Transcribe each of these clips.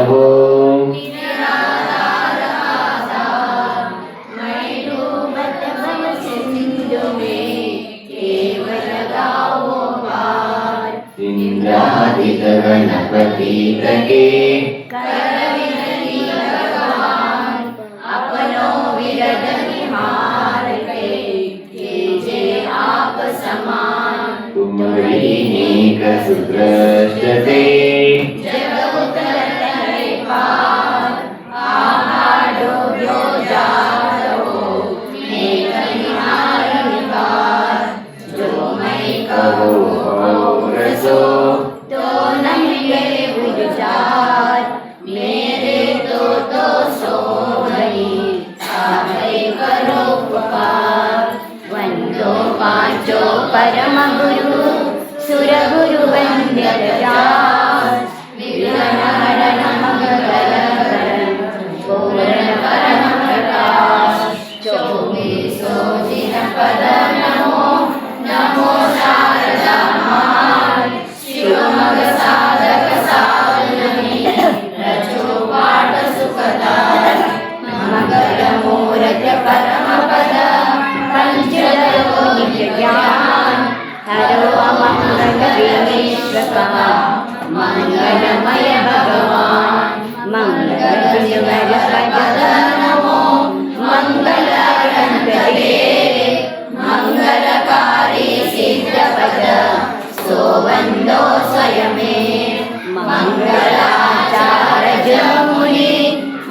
हो। इंद्रादित गणपति तके अपनो विरद निहार के आप समान तुम्हारी नेक सुदृष्टते जग उतरत है पार आहाडो जो जातो नेक निहार निकार जो मैं कहो और सो तो नमिले विचार मेरे तो सो भई साहे करो पुकार वंदो पांचो परम गुरु सुर गुरु वंद्य राज विघ्न हरण मंगल करण पूर्ण परम प्रकाश चौबीसो दिन पद नमो नमो शारदा माय शिवमग साधक साधनी रचो पाठ सुखदाय मंगल मूर्त परम पद पंचदयो नित्य ज्ञान हरो अमंगल विश्व मंगलमय भगवान मंगल विजय पद नमो मंगल मंगलकारी सिद्ध पद सोवंदो स्वयमे मंगलाचार्य मुनि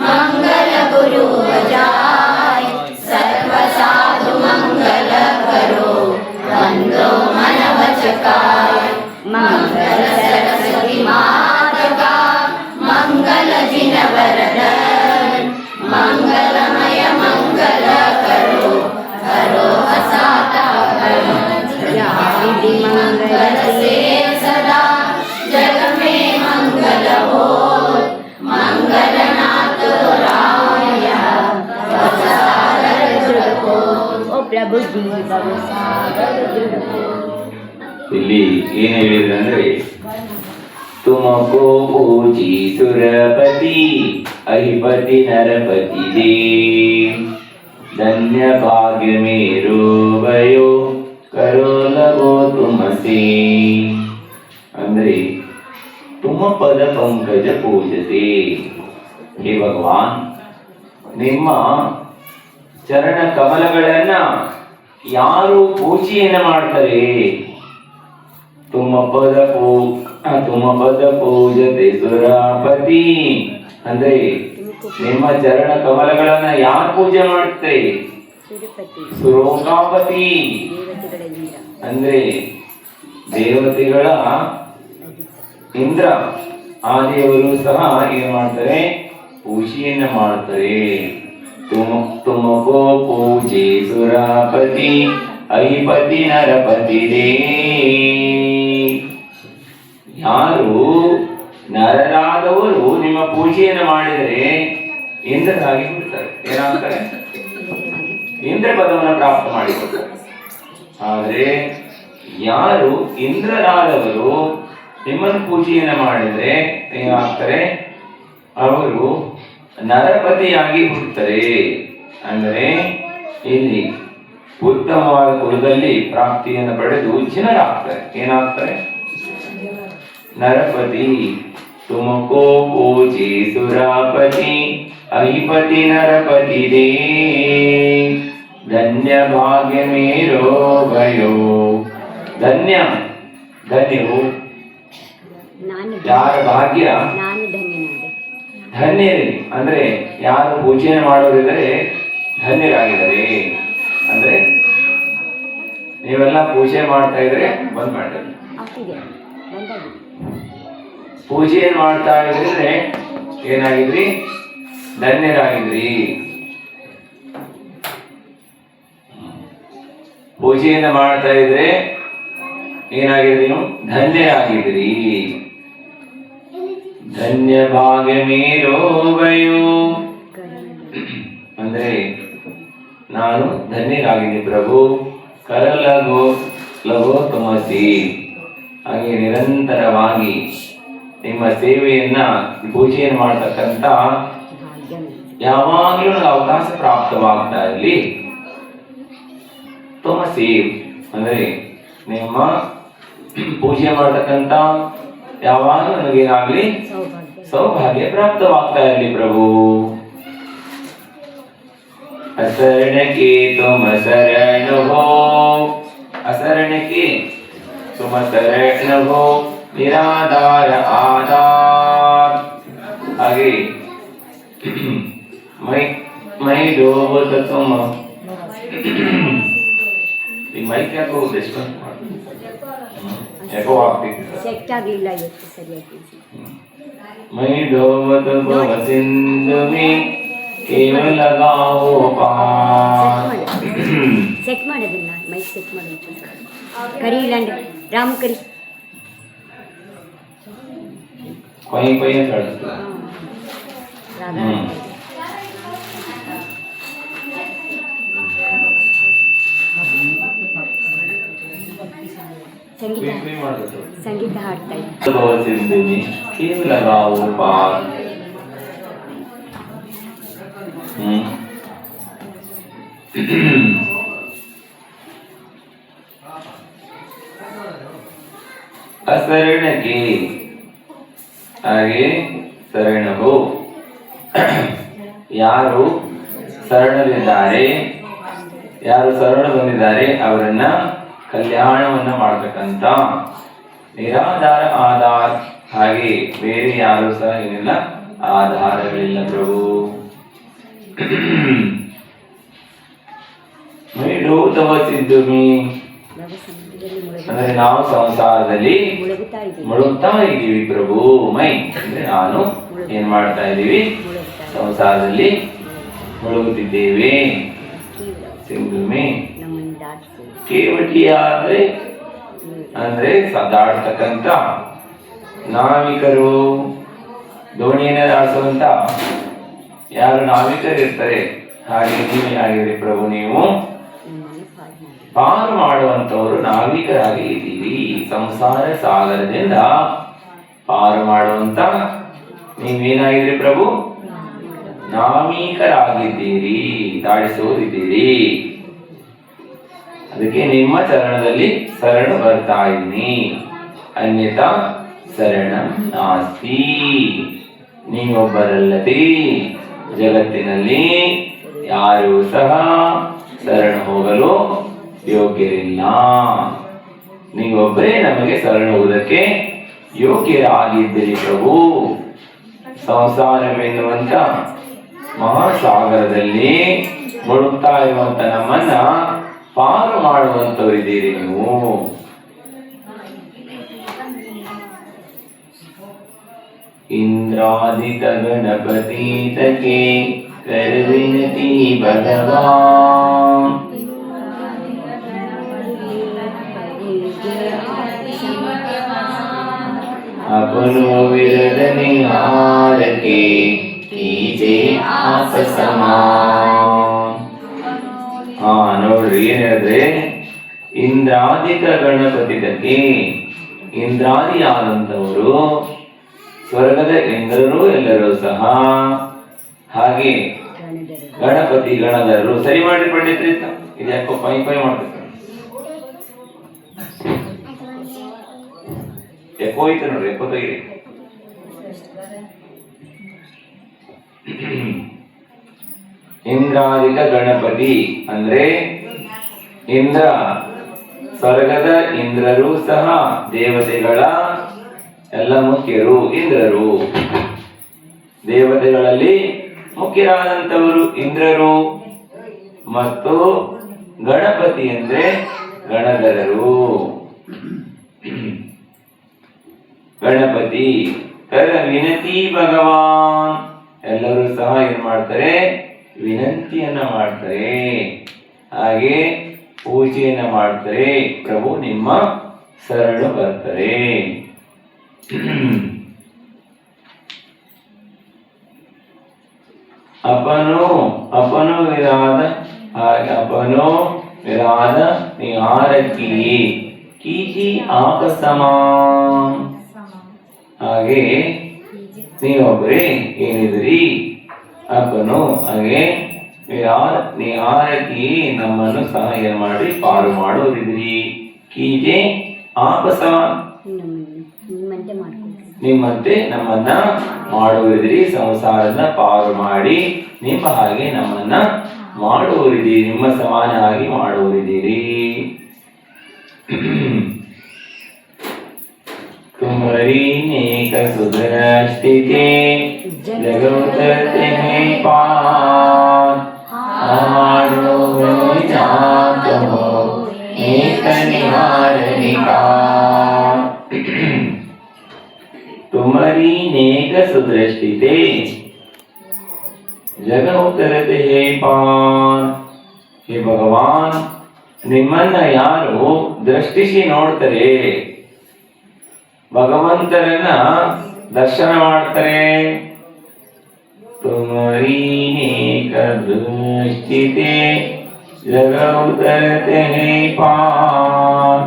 मंगल गुरु बजाय सर्व साधु मंगल करो वंदो मन वचकाय मंगल सरस्वती माता का मंगल जिन वरदान मंगलमय मंगल करो करो असाता विधि मंगल से सदा जग में मंगल हो मंगलनाथ राय सागर दृढ़ हो ओ प्रभु जी भव सागर दृढ़ हो। ಇಲ್ಲಿ ಏನು ಹೇಳಿದ್ರಂದ್ರೆ ತುಮಕೋ ಪೂಜಿ ಸುರಪತಿ ಅಹಿಪತಿ ನರಪತಿ ದೇ ಧನ್ಯ ಭಾಗ್ಯ ಮೇರೋ ಭಯೋ ಕರೋ ಲಗೋ ತುಮಸೆ ಅಂದ್ರೆ ತುಮ ಪದ ಪಂಕಜ ಪೂಜತೆ. ಹೇ ಭಗವಾನ್, ನಿಮ್ಮ ಚರಣ ಕಮಲಗಳನ್ನ ಯಾರು ಪೂಜೆಯನ್ನ ಮಾಡ್ತಾರೆ, ತುಮ ಪದ ಪೂಜತೆ ಸುರಾಪತಿ ಅಂದ್ರೆ ನಿಮ್ಮ ಚರಣ ಕಮಲಗಳನ್ನ ಯಾರು ಪೂಜೆ ಮಾಡ್ತಾರೆ, ಸುರೋಕಾಪತಿ ಅಂದ್ರೆ ದೇವತೆಗಳ ಇಂದ್ರ ಆ ದೇವರು ಸಹ ಏನ್ ಮಾಡ್ತಾರೆ, ಪೂಜೆಯನ್ನ ಮಾಡ್ತಾರೆ. ತುಮಕೋ ಪೂಜೆ ಸುರಾಪತಿ ಅಹಿಪತಿ ನರಪತಿ ದೇ. ಯಾರು ನರರಾದವರು ನಿಮ್ಮ ಪೂಜೆಯನ್ನು ಮಾಡಿದರೆ ಇಂದ್ರರಾಗಿ ಬಿಡ್ತಾರೆ, ಏನಾಗ್ತಾರೆ, ಇಂದ್ರ ಪದವನ್ನು ಪ್ರಾಪ್ತ ಮಾಡಿಕೊಡ್ತಾರೆ. ಆದರೆ ಯಾರು ಇಂದ್ರರಾದವರು ನಿಮ್ಮನ್ನು ಪೂಜೆಯನ್ನು ಮಾಡಿದರೆ ಏನಾಗ್ತಾರೆ, ಅವರು ನರಪತಿಯಾಗಿ ಹುಟ್ಟುತ್ತಾರೆ. ಅಂದರೆ ಇಲ್ಲಿ ಉತ್ತಮವಾದ ಕುಲದಲ್ಲಿ ಪ್ರಾಪ್ತಿಯನ್ನು ಪಡೆದು ಜನರಾಗ್ತಾರೆ, ಏನಾಗ್ತಾರೆ, ನರಪತಿ. ತುಮಕೋ ಪೂಜೆ ಸುರಾಪತಿ ಅಹಿಪತಿ ನರಪತಿ ದೇ ಧನ್ಯ ಭಾಗ್ಯ ಮೇರೋ ಭಯೋ. ಧನ್ಯ ಧನ್ಯವು ಯಾರ ಭಾಗ್ಯ, ಧನ್ಯರಿ ಅಂದ್ರೆ ಯಾರು ಪೂಜೆಯನ್ನು ಮಾಡೋದಿದ್ರೆ ಧನ್ಯರಾಗಿದ್ದಾರೆ. ಅಂದ್ರೆ ನೀವೆಲ್ಲ ಪೂಜೆ ಮಾಡ್ತಾ ಇದ್ರೆ ಬಂದ್ ಮಾಡಿ, ಪೂಜೆಯನ್ನು ಮಾಡ್ತಾ ಇದ್ರೆ ಏನಾಗಿದ್ರಿ, ಧನ್ಯರಾಗಿದ್ರಿ. ಪೂಜೆಯನ್ನು ಮಾಡ್ತಾ ಇದ್ರೆ ಏನಾಗಿದ್ರಿ, ನೀವು ಧನ್ಯರಾಗಿದ್ರಿ. ಧನ್ಯ ಭಾಗ್ಯ ಮೇರೋ ಭಯೋ ಅಂದ್ರೆ ನಾನು ಧನ್ಯರಾಗಿದ್ದೆ ಪ್ರಭು. ಕರಲಗೋ ಲಗೋ ತುಮಸಿ, ಹಾಗೆ ನಿರಂತರವಾಗಿ ನಿಮ್ಮ ಸೇವೆಯನ್ನ ಪೂಜೆಯನ್ನು ಮಾಡ್ತಕ್ಕಂಥ ಭಾಗ್ಯ ಯಾವಾಗಲೂ ನನಗೆ ಅವಕಾಶ ಪ್ರಾಪ್ತವಾಗ್ತಾ ಇರಲಿ. ತುಮ ಸೇವ್ ಅಂದ್ರೆ ನಿಮ್ಮ ಪೂಜೆ ಮಾಡ್ತಕ್ಕಂಥ ಯಾವಾಗಲೂ ನನಗೇನಾಗ್ಲಿ ಸೌಭಾಗ್ಯ ಸೌಭಾಗ್ಯ ಪ್ರಾಪ್ತವಾಗ್ತಾ ಇರಲಿ ಪ್ರಭು. असरण के तुम शरण हो, असरण के तुम शरण हो, निराधार आधार. आगे मैं डूबत तुम ಮೈ ಯಾಕೋ ಡಿಸ್ಟರ್ಬ್ ಯಾಕೋ ಆಗ್ತಿತ್ತು. ಸೆಟ್ ಆಗಲಿಲ್ಲ ಇವತ್ತು ಸರಿಯಾಗಿ. ಮೈ ಡೋಬತ ಭವ ಸಿಂಧು ಮೇ ಕೇವಲ लगाओ पार. ಸೆಟ್ ಮಾಡೋದಿಲ್ಲ, ಮೈಕ್ ಸೆಟ್ ಮಾಡೋದು ಕರಿ ಇಲ್ಲಾಂದ್ರೆ ರಾಮು ಕರಿ. ಕೊಯ್ ಕೊಯ್ ಅಂತ ಹೇಳ್ತಾರೆ. ರಾಧಾ ಸಂಗೀತ ಸಂಗೀತ ಹಾಡ್ತಾ ಇದ್ದೆ. ಭವ ಸಿಂಧು ಮೇ ಕೇವಲ लगाओ पार. असरण के आगे शरण हो. ಯಾರು ಶರಣರಿದ್ದಾರೆ, ಯಾರು ಶರಣ ಬಂದಿದ್ದಾರೆ ಅವರನ್ನ ಕಲ್ಯಾಣವನ್ನ ಮಾಡತಕ್ಕಂತ ನಿರಾಧಾರ ಆಧಾರ. ಹಾಗೆ ಬೇರೆ ಯಾರು ಸಹ ಏನಿಲ್ಲ, ಆಧಾರಗಳಿಲ್ಲ ಪ್ರಭು. ಅಂದ್ರೆ ನಾವು ಸಂಸಾರದಲ್ಲಿ ಮುಳುಗ್ತಾ ಇದ್ದೀವಿ ಪ್ರಭು. ಮೈ ಅಂದ್ರೆ ನಾನು ಏನ್ ಮಾಡ್ತಾ ಇದ್ದೀವಿ, ಸಂಸಾರದಲ್ಲಿ ಮುಳುಗುತ್ತಿದ್ದೇವೆ. ಸಿಂಧುಮಿ ಕೇವಟಿಯ ಅಂದ್ರೆ ದಾಡ್ತಕ್ಕಂತ ನಾವಿಕರು, ದೋಣಿಯನ್ನ ದಾಡಿಸುವಂತ ಯಾರು ನಾವಿಕರು ಇರ್ತಾರೆ, ಹಾಗೆ ನೀವು ಆಗಿರಿ ಪ್ರಭು. ನೀವು ಪಾರು ಮಾಡುವಂತವರು ನಾವಿಕರಾಗಿ ಇದ್ದೀವಿ. ಸಂಸಾರ ಸಾಗರದಿಂದ ಪಾರು ಮಾಡುವಂತ ನೀವೇನಾಗಿದ್ರಿ ಪ್ರಭು, ನಾವಿಕರಾಗಿದ್ದೀರಿ, ದಾಡಿಸುವುದಿದ್ದೀರಿ. ಅದಕ್ಕೆ ನಿಮ್ಮ ಚರಣದಲ್ಲಿ ಶರಣ ಬರ್ತಾ ಇದ್ದೀನಿ. ಅನ್ಯತಾ ಶರಣ ನಾಸ್ತಿ. ನೀವೊಬ್ಬರಲ್ಲದೆ ಜಗತ್ತಿನಲ್ಲಿ ಯಾರೂ ಸಹ ಶರಣ ಹೋಗಲು ಯೋಗ್ಯರಿಲ್ಲ. ನೀವೊಬ್ಬರೇ ನಮಗೆ ಶರಣ ಹೋಗುವುದಕ್ಕೆ ಯೋಗ್ಯರಾಗಿದ್ದೀರಿ ಪ್ರಭು. ಸಂಸಾರವೆನ್ನುವಂತ ಮಹಾಸಾಗರದಲ್ಲಿ ಮುಳುಗ್ತಾ ಇರುವಂತ ನಮ್ಮನ್ನ ಪಾರು ಮಾಡುವಂತವರಿದ್ದೀರಿ ನೀವು. ಇಂದ್ರಾದಿತ ಗಣಪತಿತಕ್ಕೆ ಕರವಿನತಿ ಭಗವಾನ್. अपनो विरद निहार के कीजे आप समान. ನೋಡ್ರಿ ಏನ್ ಹೇಳಿದ್ರೆ, ಇಂದ್ರಾದಿಕ ಗಣಪತಿದಕ್ಕೆ, ಇಂದ್ರಾದಿಯಾದಂಥವರು ಸ್ವರ್ಗದ ಇಂದ್ರರು ಎಲ್ಲರೂ ಸಹ, ಹಾಗೆ ಗಣಪತಿ ಗಣಧರರು. ಸರಿ ಮಾಡಿ ಪಂಡಿತ್ರಿ, ಇದು ಯಾಕೋ ಪೈ ಪೈ ಮಾಡ್ತಾರೆ, ಎಕೋ ಐತೆ ನೋಡ್ರಿ, ಎಕೋ ತೆಗಿರಿ. ಇಂದ್ರಾದಿಕ ಗಣಪತಿ ಅಂದ್ರೆ ಇಂದ್ರ, ಸ್ವರ್ಗದ ಇಂದ್ರರು ಸಹ ದೇವತೆಗಳ ಎಲ್ಲ ಮುಖ್ಯರು ಇಂದ್ರರು. ದೇವತೆಗಳಲ್ಲಿ ಮುಖ್ಯರಾದಂಥವರು ಇಂದ್ರರು. ಮತ್ತು ಗಣಪತಿ ಅಂದ್ರೆ ಗಣಧರರು. ಗಣಪತಿ ಕರ ವಿನತಿ ಭಗವಾನ್. ಎಲ್ಲರೂ ಸಹ ಏನ್ ಮಾಡ್ತಾರೆ, ವಿನಂತಿಯನ್ನ ಮಾಡ್ತಾರೆ, ಹಾಗೆ ಪೂಜೆಯನ್ನ ಮಾಡ್ತಾರೆ. ಪ್ರಭು ನಿಮ್ಮ ಶರಣು ಬರ್ತಾರೆ. अपनो विराद, अपनो विराद निहार कीजिए आप समान. ಹಾಗೆ ನೀವೊಬ್ಬರೇ ಏನಿದ್ರಿ ಅಪ್ಪನು ಹಾಗೆ ನಿಹಾರಕಿ ನಮ್ಮನ್ನು ಸಹ ಏನ್ ಮಾಡಿ ಪಾರು ಮಾಡುವುದಿದ್ರಿ ಕೀಜೆ ಆಪಸವಾನ್ ನಿಮ್ಮಂತೆ ನಮ್ಮನ್ನ ಮಾಡುವುದಿದ್ರಿ ಸಂಸಾರನ ಪಾರು ಮಾಡಿ ನಿಮ್ಮ ಹಾಗೆ ನಮ್ಮನ್ನ ಮಾಡುವುದಿದ್ದೀರಿ ನಿಮ್ಮ ಸಮಾನವಾಗಿ ಮಾಡುವುದಿದ್ದೀರಿ तुम्हारी नेक सुदृष्टि के जगोतरते हैं पार आरो जात हो एक निहारनिका तुम्हारी नेक सुदृष्टि ते जगोतरते हैं पार हे भगवान ನಿಮ್ಮನ್ನ ಯಾರು ದೃಷ್ಟಿಸಿ ನೋಡ್ತಾರೆ ಭಗವಂತರನ್ನ ದರ್ಶನ ಮಾಡ್ತಾರೆ ತುಮರಿ ನೇಕ ದೃಷ್ಟಿತೆ ಜಗೌತರತೆ ಪಾರ್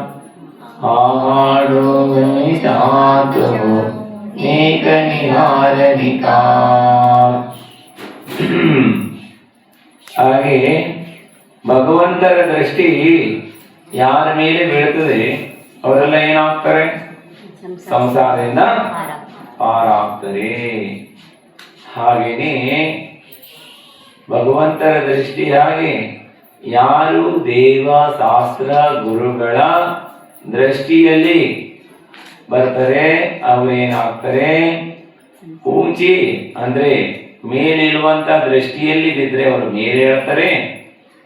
ಹಾಡು ಚಾತು ನೇಕ ನಿಹಾರನಿಕಾ ಹಾಗೆ ಭಗವಂತರ ದೃಷ್ಟಿ ಯಾರ ಮೇಲೆ ಬೀಳ್ತದೆ ಅವರೆಲ್ಲ ಏನಾಗ್ತಾರೆ ಸಂಸಾರದಿಂದ ಪಾರಾಗ್ತಾರೆ ಹಾಗೇನೆ ಭಗವಂತರ ದೃಷ್ಟಿ ಹಾಗೆ ಯಾರು ದೇವ ಶಾಸ್ತ್ರ ಗುರುಗಳ ದೃಷ್ಟಿಯಲ್ಲಿ ಬರ್ತಾರೆ ಅವರೇನಾಗ್ತಾರೆ ಪೂಂಚಿ ಅಂದ್ರೆ ಮೇಲಿರುವಂತ ದೃಷ್ಟಿಯಲ್ಲಿ ಬಿದ್ರೆ ಅವರು ಮೇಲೆ ಹೇಳ್ತಾರೆ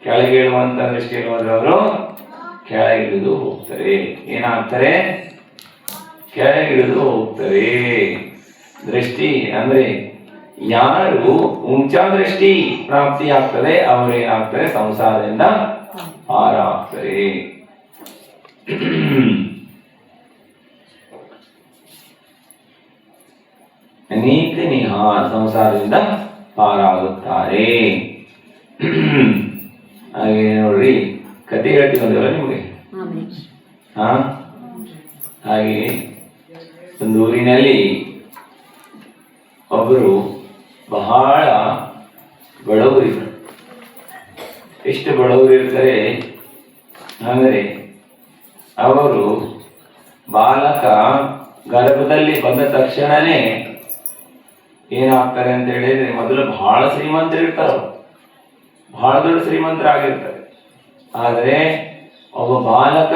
ಕೆಳಗೆ ಇಳುವಂತ ದೃಷ್ಟಿಯಲ್ಲಿ ಹೋದ್ರೆ ಅವರು ಕೆಳಗಿಳಿದು ಹೋಗ್ತಾರೆ ಏನಾಗ್ತಾರೆ ಕೆಳಗಿಳಿದು ಹೋಗ್ತಾರೆ ದೃಷ್ಟಿ ಅಂದ್ರೆ ಯಾರು ಉಂಚ ದೃಷ್ಟಿ ಪ್ರಾಪ್ತಿ ಆಗ್ತದೆ ಅವರೇನಾಗ್ತಾರೆ ಸಂಸಾರದಿಂದ ಪಾರಾಗ್ತಾರೆ ಅನೇಕ ನಿಹಾರ ಸಂಸಾರದಿಂದ ಪಾರಾಗುತ್ತಾರೆ ಹಾಗೆ ನೋಡ್ರಿ ಕತೆ ಹೇಳ್ತೀವಿ ಬಂದೇವಲ್ಲ ನಿಮ್ಗೆ ಹಾ ಹಾಗೆ ಒಂದು ಊರಿನಲ್ಲಿ ಒಬ್ಬರು ಬಹಳ ಬಡವರಿದ್ರು ಎಷ್ಟು ಬಡವರು ಇರ್ತಾರೆ ಅಂದರೆ ಅವರು ಬಾಲಕ ಗರ್ಭದಲ್ಲಿ ಬಂದ ತಕ್ಷಣನೇ ಏನಾಗ್ತಾರೆ ಅಂತ ಹೇಳಿದ್ರೆ ಮೊದಲು ಬಹಳ ಶ್ರೀಮಂತರಿರ್ತಾರ ಬಹಳ ದೊಡ್ಡ ಶ್ರೀಮಂತರಾಗಿರ್ತಾರೆ ಆದರೆ ಒಬ್ಬ ಬಾಲಕ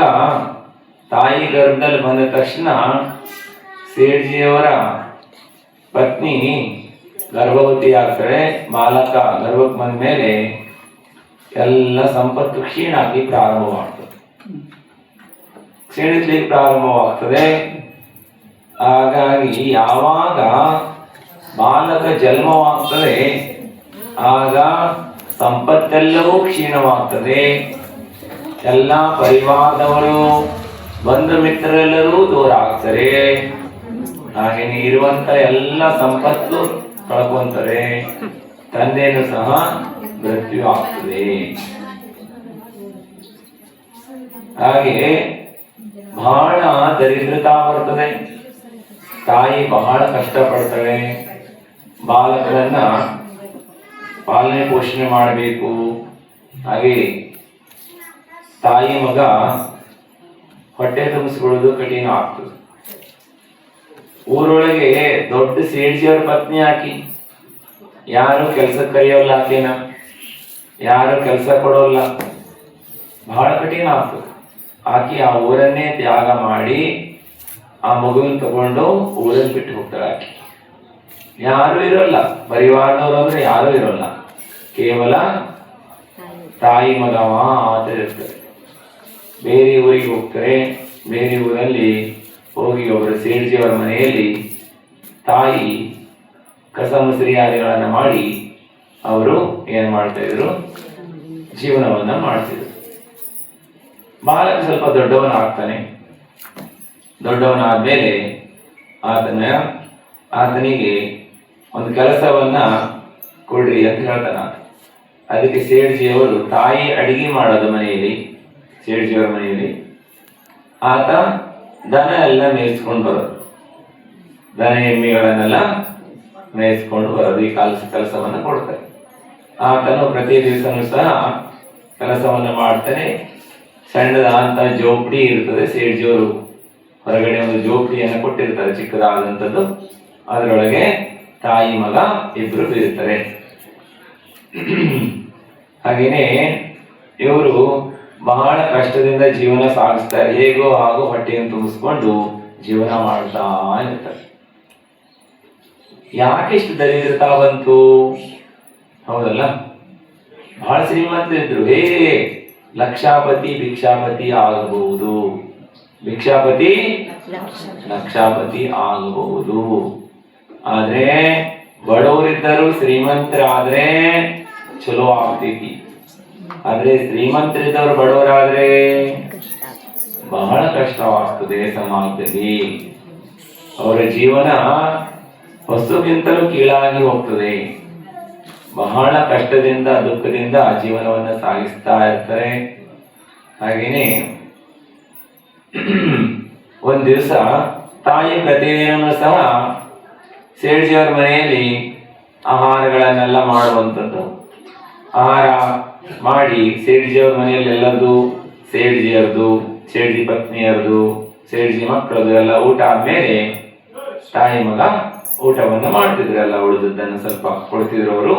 ತಾಯಿ ಗರ್ಭದಲ್ಲಿ ಬಂದ ತಕ್ಷಣ ಸೇಠ್ಜಿಯವರ ಪತ್ನಿ ಗರ್ಭವತಿ ಆಗ್ತಾಳೆ ಬಾಲಕ ಗರ್ಭಕ್ಕೆ ಬಂದ ಮೇಲೆ ಎಲ್ಲ ಸಂಪತ್ತು ಕ್ಷೀಣ ಆಗಿ ಪ್ರಾರಂಭವಾಗ್ತದೆ ಕ್ಷೀಣಿಸ್ಲಿಕ್ಕೆ ಪ್ರಾರಂಭವಾಗ್ತದೆ ಹಾಗಾಗಿ ಯಾವಾಗ ಬಾಲಕ ಜನ್ಮವಾಗ್ತದೆ ಆಗ ಸಂಪತ್ತೆಲ್ಲವೂ ಕ್ಷೀಣವಾಗ್ತದೆ ಎಲ್ಲ ಪರಿವಾರದವರು ಬಂಧು ಮಿತ್ರರೆಲ್ಲರೂ ದೂರ ಆಗ್ತಾರೆ ಹಾಗೇನೆ ಇರುವಂತ ಎಲ್ಲ ಸಂಪತ್ತು ಕಳ್ಕೊಂತಾರೆ ತಂದೆಯೂ ಸಹ ಮೃತ್ಯು ಆಗ್ತದೆ ಹಾಗೆ ಬಹಳ ದರಿದ್ರತಾ ಬರ್ತದೆ ತಾಯಿ ಬಹಳ ಕಷ್ಟಪಡ್ತಾಳೆ ಬಾಲಕರನ್ನ ಪಾಲನೆ ಪೋಷಣೆ ಮಾಡಬೇಕು ಹಾಗೆ ತಾಯಿ ಮಗ ಹೊಟ್ಟೆ ತುಂಬಿಸ್ಕೊಳ್ಳೋದು ಕಠಿಣ ಆಗ್ತದೆ ಊರೊಳಗೆ ದೊಡ್ಡ ಸೇಠಿಯವರ ಪತ್ನಿ ಆಕಿ ಯಾರು ಕೆಲ್ಸಕ್ಕೆ ಕರೆಯೋಲ್ಲ ಆಕೆನ ಯಾರು ಕೆಲಸ ಕೊಡೋಲ್ಲ ಬಹಳ ಕಠಿಣ ಆಗ್ತದೆ ಆಕಿ ಆ ಊರನ್ನೇ ತ್ಯಾಗ ಮಾಡಿ ಆ ಮಗುವಿನ ತಗೊಂಡು ಊರನ್ನು ಬಿಟ್ಟು ಹೋಗ್ತಾಳೆ ಆಕಿ ಯಾರು ಇರೋಲ್ಲ ಪರಿವಾರದವರು ಅಂದ್ರೆ ಯಾರು ಇರೋಲ್ಲ ಕೇವಲ ತಾಯಿ ಮಗ ಮಾತ್ರ ಇರ್ತಾರೆ ಬೇರೆ ಊರಿಗೆ ಹೋಗ್ತಾರೆ ಬೇರೆ ಊರಲ್ಲಿ ಹೋಗಿ ಒಬ್ಬರು ಸೇಠ್ಜಿಯವರ ಮನೆಯಲ್ಲಿ ತಾಯಿ ಕಸ ಮುಸರಿಯಾದಿಗಳನ್ನು ಮಾಡಿ ಅವರು ಏನ್ ಮಾಡ್ತಾ ಇದ್ರು ಜೀವನವನ್ನ ಮಾಡ್ತಿದ್ರು ಬಾಲಕ ಸ್ವಲ್ಪ ದೊಡ್ಡವನಾಗ್ತಾನೆ ದೊಡ್ಡವನಾದ್ಮೇಲೆ ಆತನಿಗೆ ಒಂದು ಕೆಲಸವನ್ನ ಕೊಡ್ರಿ ಅಂತ ಹೇಳ್ತಾನ ಅದಕ್ಕೆ ಸೇಠ್ಜಿಯವರು ತಾಯಿ ಅಡಿಗೆ ಮಾಡೋದು ಮನೆಯಲ್ಲಿ ಸೇಠ್ಜಿಯವರ ಮನೆಯಲ್ಲಿ ಆತ ದನ ಎಲ್ಲ ಮೇಯಿಸ್ಕೊಂಡು ಬರೋದು ದನ ಎಮ್ಮೆಗಳನ್ನೆಲ್ಲ ಮೇಯಿಸ್ಕೊಂಡು ಬರೋದು ಈ ಕೆಲಸವನ್ನು ಕೊಡ್ತಾರೆ. ಆತನು ಪ್ರತಿ ದಿವಸನೂ ಸಹ ಕೆಲಸವನ್ನು ಮಾಡ್ತಾನೆ. ಸಣ್ಣದಾದಂತ ಜೋಪಡಿ ಇರ್ತದೆ, ಸೇಡ್ಜಿಯವರು ಹೊರಗಡೆ ಒಂದು ಜೋಪಡಿಯನ್ನು ಕೊಟ್ಟಿರ್ತಾರೆ ಚಿಕ್ಕದಾದಂಥದ್ದು. ಅದರೊಳಗೆ ತಾಯಿ ಮಗ ಇಬ್ರು ಇರ್ತಾರೆ. ಹಾಗೇನೆ ಇವರು ಬಹಳ ಕಷ್ಟದಿಂದ ಜೀವನ ಸಾಗಿಸ್ತಾರೆ. ಹೇಗೋ ಹಾಗೂ ಹೊಟ್ಟೆಯನ್ನು ತುಂಬಿಸ್ಕೊಂಡು ಜೀವನ ಮಾಡ್ತಾ ಇರ್ತಾರೆ. ಯಾಕೆ ಇಷ್ಟು ದರಿದ್ರತಾ ಬಂತು? ಹೌದಲ್ಲ, ಬಹಳ ಶ್ರೀಮಂತರಿದ್ರು. ಹೇಗೆ ಲಕ್ಷಾಪತಿ ಭಿಕ್ಷಾಪತಿ ಆಗಬಹುದು, ಭಿಕ್ಷಾಪತಿ ಲಕ್ಷಾಪತಿ ಆಗಬಹುದು. ಆದ್ರೆ ಬಡವರಿದ್ದರು ಶ್ರೀಮಂತರಾದ್ರೆ ಚಲೋ ಆಗ್ತೈತಿ. ಆದ್ರೆ ಶ್ರೀಮಂತರಿದ್ದವರು ಬಡವರಾದ್ರೆ ಬಹಳ ಕಷ್ಟವಾಗ್ತದೆ ಸಮಾಜದಲ್ಲಿ. ಅವರ ಜೀವನ ವಸ್ತುಗಿಂತಲೂ ಕೀಳಾಗಿ ಹೋಗ್ತದೆ. ಬಹಳ ಕಷ್ಟದಿಂದ ದುಃಖದಿಂದ ಜೀವನವನ್ನು ಸಾಗಿಸ್ತಾ ಇರ್ತಾರೆ. ಹಾಗೇನೆ ಒಂದ್ ದಿವಸ ತಾಯಿ ಪ್ರತಿದಿನವೂ ಸಹ ಸೇಡ್ಜಿಯವರ ಮನೆಯಲ್ಲಿ ಆಹಾರಗಳನ್ನೆಲ್ಲ ಮಾಡುವಂಥದ್ದು. ಆಹಾರ ಮಾಡಿ ಸೇಡ್ಜಿಯವರ ಮನೆಯಲ್ಲಿ ಎಲ್ಲರದು, ಸೇಡ್ಜಿಯರ್ದು, ಸೇಡ್ಜಿ ಪತ್ನಿಯರ್ದು, ಸೇಡ್ಜಿ ಮಕ್ಕಳದು ಎಲ್ಲ ಊಟ ಆದ್ಮೇಲೆ ತಾಯಿ ಮಗ ಊಟವನ್ನು ಮಾಡ್ತಿದ್ರು. ಎಲ್ಲ ಉಳಿದದ್ದನ್ನು ಸ್ವಲ್ಪ ಕೊಡ್ತಿದ್ರು, ಅವರು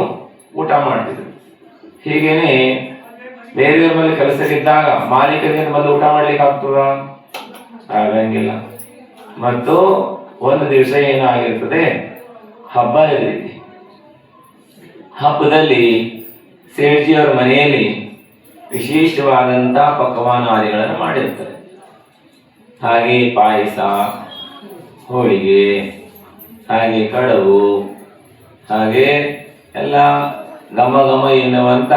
ಊಟ ಮಾಡ್ತಿದ್ರು. ಹೀಗೇನೆ ಬೇರೆಯವ್ರ ಮೇಲೆ ಕೆಲಸಕ್ಕಿದ್ದಾಗ ಮಾಲೀಕರಿಗೆ ಬಂದು ಊಟ ಮಾಡ್ಲಿಕ್ಕೆ ಆಗ್ತದ? ಆಗಂಗಿಲ್ಲ. ಮತ್ತು ಒಂದು ದಿವಸ ಏನಾಗಿರ್ತದೆ, ಹಬ್ಬ ಇರ್ತೈತಿ. ಹಬ್ಬದಲ್ಲಿ ಸೇಡ್ಜಿಯವರ ಮನೆಯಲ್ಲಿ ವಿಶೇಷವಾದಂತ ಪಕ್ವಾನಾದಿಗಳನ್ನು ಮಾಡಿರ್ತಾರೆ. ಹಾಗೆ ಪಾಯಸ, ಹೋಳಿಗೆ, ಹಾಗೆ ಕಡುಬು, ಹಾಗೆ ಎಲ್ಲ ಘಮ ಘಮ ಎನ್ನುವಂತ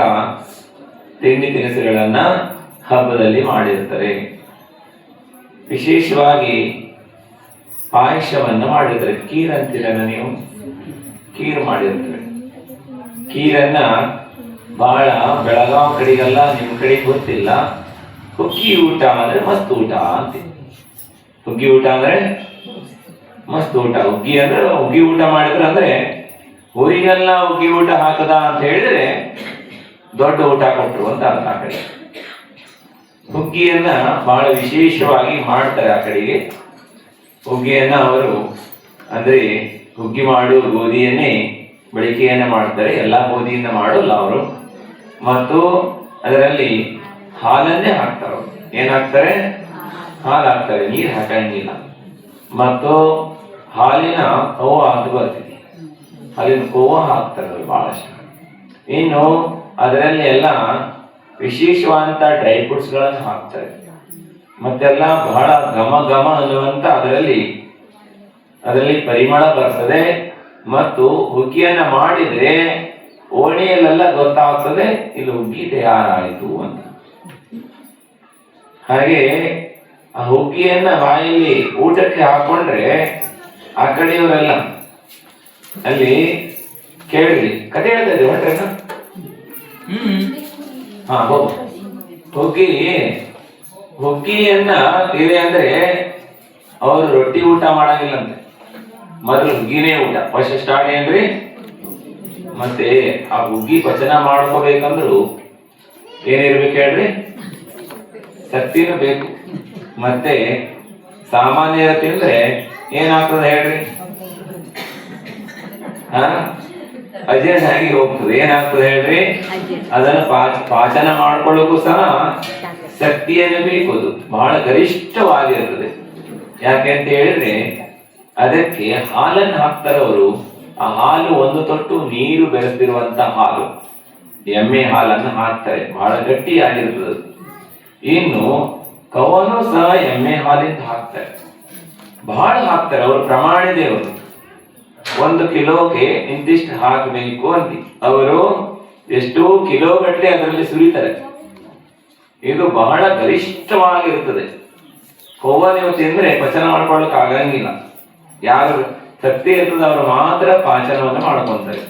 ತಿಂಡಿ ತಿನಿಸುಗಳನ್ನ ಹಬ್ಬದಲ್ಲಿ ಮಾಡಿರ್ತಾರೆ. ವಿಶೇಷವಾಗಿ ಪಾಯಸವನ್ನು ಮಾಡಿರ್ತಾರೆ. ಖೀರ್ ಅಂತೀರಲ್ಲ ನೀವು, ಖೀರ್ ಮಾಡಿರ್ತಾರೆ. ಖೀರನ್ನ ಬಹಳ ಬೆಳಗಾವ್ ಕಡೆಗೆಲ್ಲ, ನಿಮ್ ಕಡೆ ಗೊತ್ತಿಲ್ಲ, ಹುಗ್ಗಿ ಊಟ ಅಂದ್ರೆ ಮಸ್ತ್ ಊಟ ಅಂತ. ಹುಗ್ಗಿ ಊಟ ಅಂದ್ರೆ ಮಸ್ತ್ ಊಟ. ಹುಗ್ಗಿ ಅಂದ್ರೆ ಹುಗ್ಗಿ ಊಟ ಮಾಡಿದ್ರೆ ಅಂದ್ರೆ ಊರಿಗೆಲ್ಲ ಹುಗ್ಗಿ ಊಟ ಹಾಕದ ಅಂತ ಹೇಳಿದ್ರೆ ದೊಡ್ಡ ಊಟ ಕೊಟ್ಟರು ಅಂತ ಅರ್ಥ. ಆ ಕಡೆ ಹುಗ್ಗಿಯನ್ನ ಬಹಳ ವಿಶೇಷವಾಗಿ ಮಾಡ್ತಾರೆ. ಆ ಕಡೆಗೆ ಹುಗ್ಗಿಯನ್ನ ಅವರು ಅಂದ್ರೆ ಹುಗ್ಗಿ ಮಾಡು ಗೋಧಿಯನ್ನೇ ಬಳಕೆಯನ್ನ ಮಾಡ್ತಾರೆ. ಎಲ್ಲ ಗೋಧಿಯಿಂದ ಮಾಡೋಲ್ಲ ಅವರು. ಮತ್ತು ಅದರಲ್ಲಿ ಹಾಲನ್ನೇ ಹಾಕ್ತಾರೆ. ಏನ್ ಹಾಕ್ತಾರೆ? ಹಾಲು ಹಾಕ್ತಾರೆ, ನೀರು ಹಾಕಂಗಿಲ್ಲ. ಮತ್ತು ಹಾಲಿನ ಕೋವ ಅಂತ ಬರ್ತಿದೆ, ಹಾಲಿನ ಕೋವ ಹಾಕ್ತಾರೆ ಬಹಳಷ್ಟು. ಇನ್ನು ಅದರಲ್ಲಿ ಎಲ್ಲ ವಿಶೇಷವಾದಂತ ಡ್ರೈ ಫ್ರೂಟ್ಸ್ ಗಳನ್ನು ಹಾಕ್ತಾರೆ. ಮತ್ತೆಲ್ಲ ಬಹಳ ಘಮ ಘಮ ಅನ್ನುವಂತ ಅದರಲ್ಲಿ ಪರಿಮಳ ಬರ್ತದೆ. ಮತ್ತು ಹುಗ್ಗಿಯನ್ನ ಮಾಡಿದ್ರೆ ಓಣಿಯಲ್ಲೆಲ್ಲ ಗೊತ್ತಾಗ್ತದೆ ಇಲ್ಲಿ ಹುಗ್ಗಿ ತಯಾರಾಯಿತು ಅಂತ. ಹಾಗೆ ಆ ಹುಗ್ಗಿಯನ್ನ ಬಾಯಲ್ಲಿ ಊಟಕ್ಕೆ ಹಾಕೊಂಡ್ರೆ ಆ ಕಡೆಯವರೆಲ್ಲ ಅಲ್ಲಿ ಕೇಳಿ ಕತೆ ಹೇಳ್ತಾ ಇದ್ದೆ ಹೊಂಟ್ರೇನ. ಹಾ, ಹುಗ್ಗಿಯನ್ನ ಇದೆ ಅಂದ್ರೆ ಅವರು ರೊಟ್ಟಿ ಊಟ ಮಾಡಂಗಿಲ್ಲಂತೆ. ಮೊದಲು ಹುಗ್ಗಿನೇ ಊಟ ಫಸ್ಟ್ ಸ್ಟಾರ್ಟ್ ಏನ್ರಿ. ಮತ್ತೆ ಆ ಹುಗ್ಗಿ ಪಚನ ಮಾಡ್ಕೋಬೇಕಂದ್ರು ಏನಿರ್ಬೇಕು ಹೇಳ್ರಿ? ಶಕ್ತಿನೂ ಬೇಕು. ಮತ್ತೆ ಸಾಮಾನ್ಯರ ತಿಂದ್ರೆ ಏನಾಗ್ತದೆ ಹೇಳ್ರಿ? ಅಜೀರ್ಣ ಆಗಿ ಹೋಗ್ತದೆ. ಏನಾಗ್ತದೆ ಹೇಳ್ರಿ? ಅದನ್ನು ಪಾಚನ ಮಾಡ್ಕೊಳ್ಳೋಕ್ಕೂ ಸಹ ಶಕ್ತಿಯನ್ನು ಬೇಕು. ಅದು ಬಹಳ ಗರಿಷ್ಠವಾಗಿರ್ತದೆ. ಯಾಕೆ ಅಂತ ಹೇಳಿದ್ರೆ ಅದಕ್ಕೆ ಹಾಲನ್ನು ಹಾಕ್ತಾರೆ ಅವರು. ಆ ಹಾಲು ಒಂದು ತೊಟ್ಟು ನೀರು ಬೆರೆಸಿರುವಂತ ಹಾಲು, ಎಮ್ಮೆ ಹಾಲನ್ನು ಹಾಕ್ತಾರೆ. ಬಹಳ ಗಟ್ಟಿಯಾಗಿರ್ತದೆ. ಇನ್ನು ಕವನು ಸಹ ಎಮ್ಮೆ ಹಾಲಿಂದ ಹಾಕ್ತಾರೆ. ಬಹಳ ಹಾಕ್ತಾರೆ. ಅವರು ಪ್ರಮಾಣ ದೇವರು. 1 ಕಿಲೋಗೆ ಇಂತಿಷ್ಟು ಹಾಕಬೇಕು ಅಂತ ಅವರು ಎಷ್ಟೋ ಕಿಲೋ ಗಟ್ಟಲೆ ಅದರಲ್ಲಿ ಸುರಿತಾರೆ. ಇದು ಬಹಳ ಗರಿಷ್ಠವಾಗಿರುತ್ತದೆ. ಕೋವ ನೀವು ತಿಂದ್ರೆ ಪಚನ ಮಾಡ್ಕೊಳ್ಳಕ್ ಆಗಂಗಿಲ್ಲ. ಯಾರು ಶಕ್ತಿ ಇರ್ತದೆ ಅವರು ಮಾತ್ರ ಪಾಚನವನ್ನು ಮಾಡ್ಕೊಂತಾರೆ.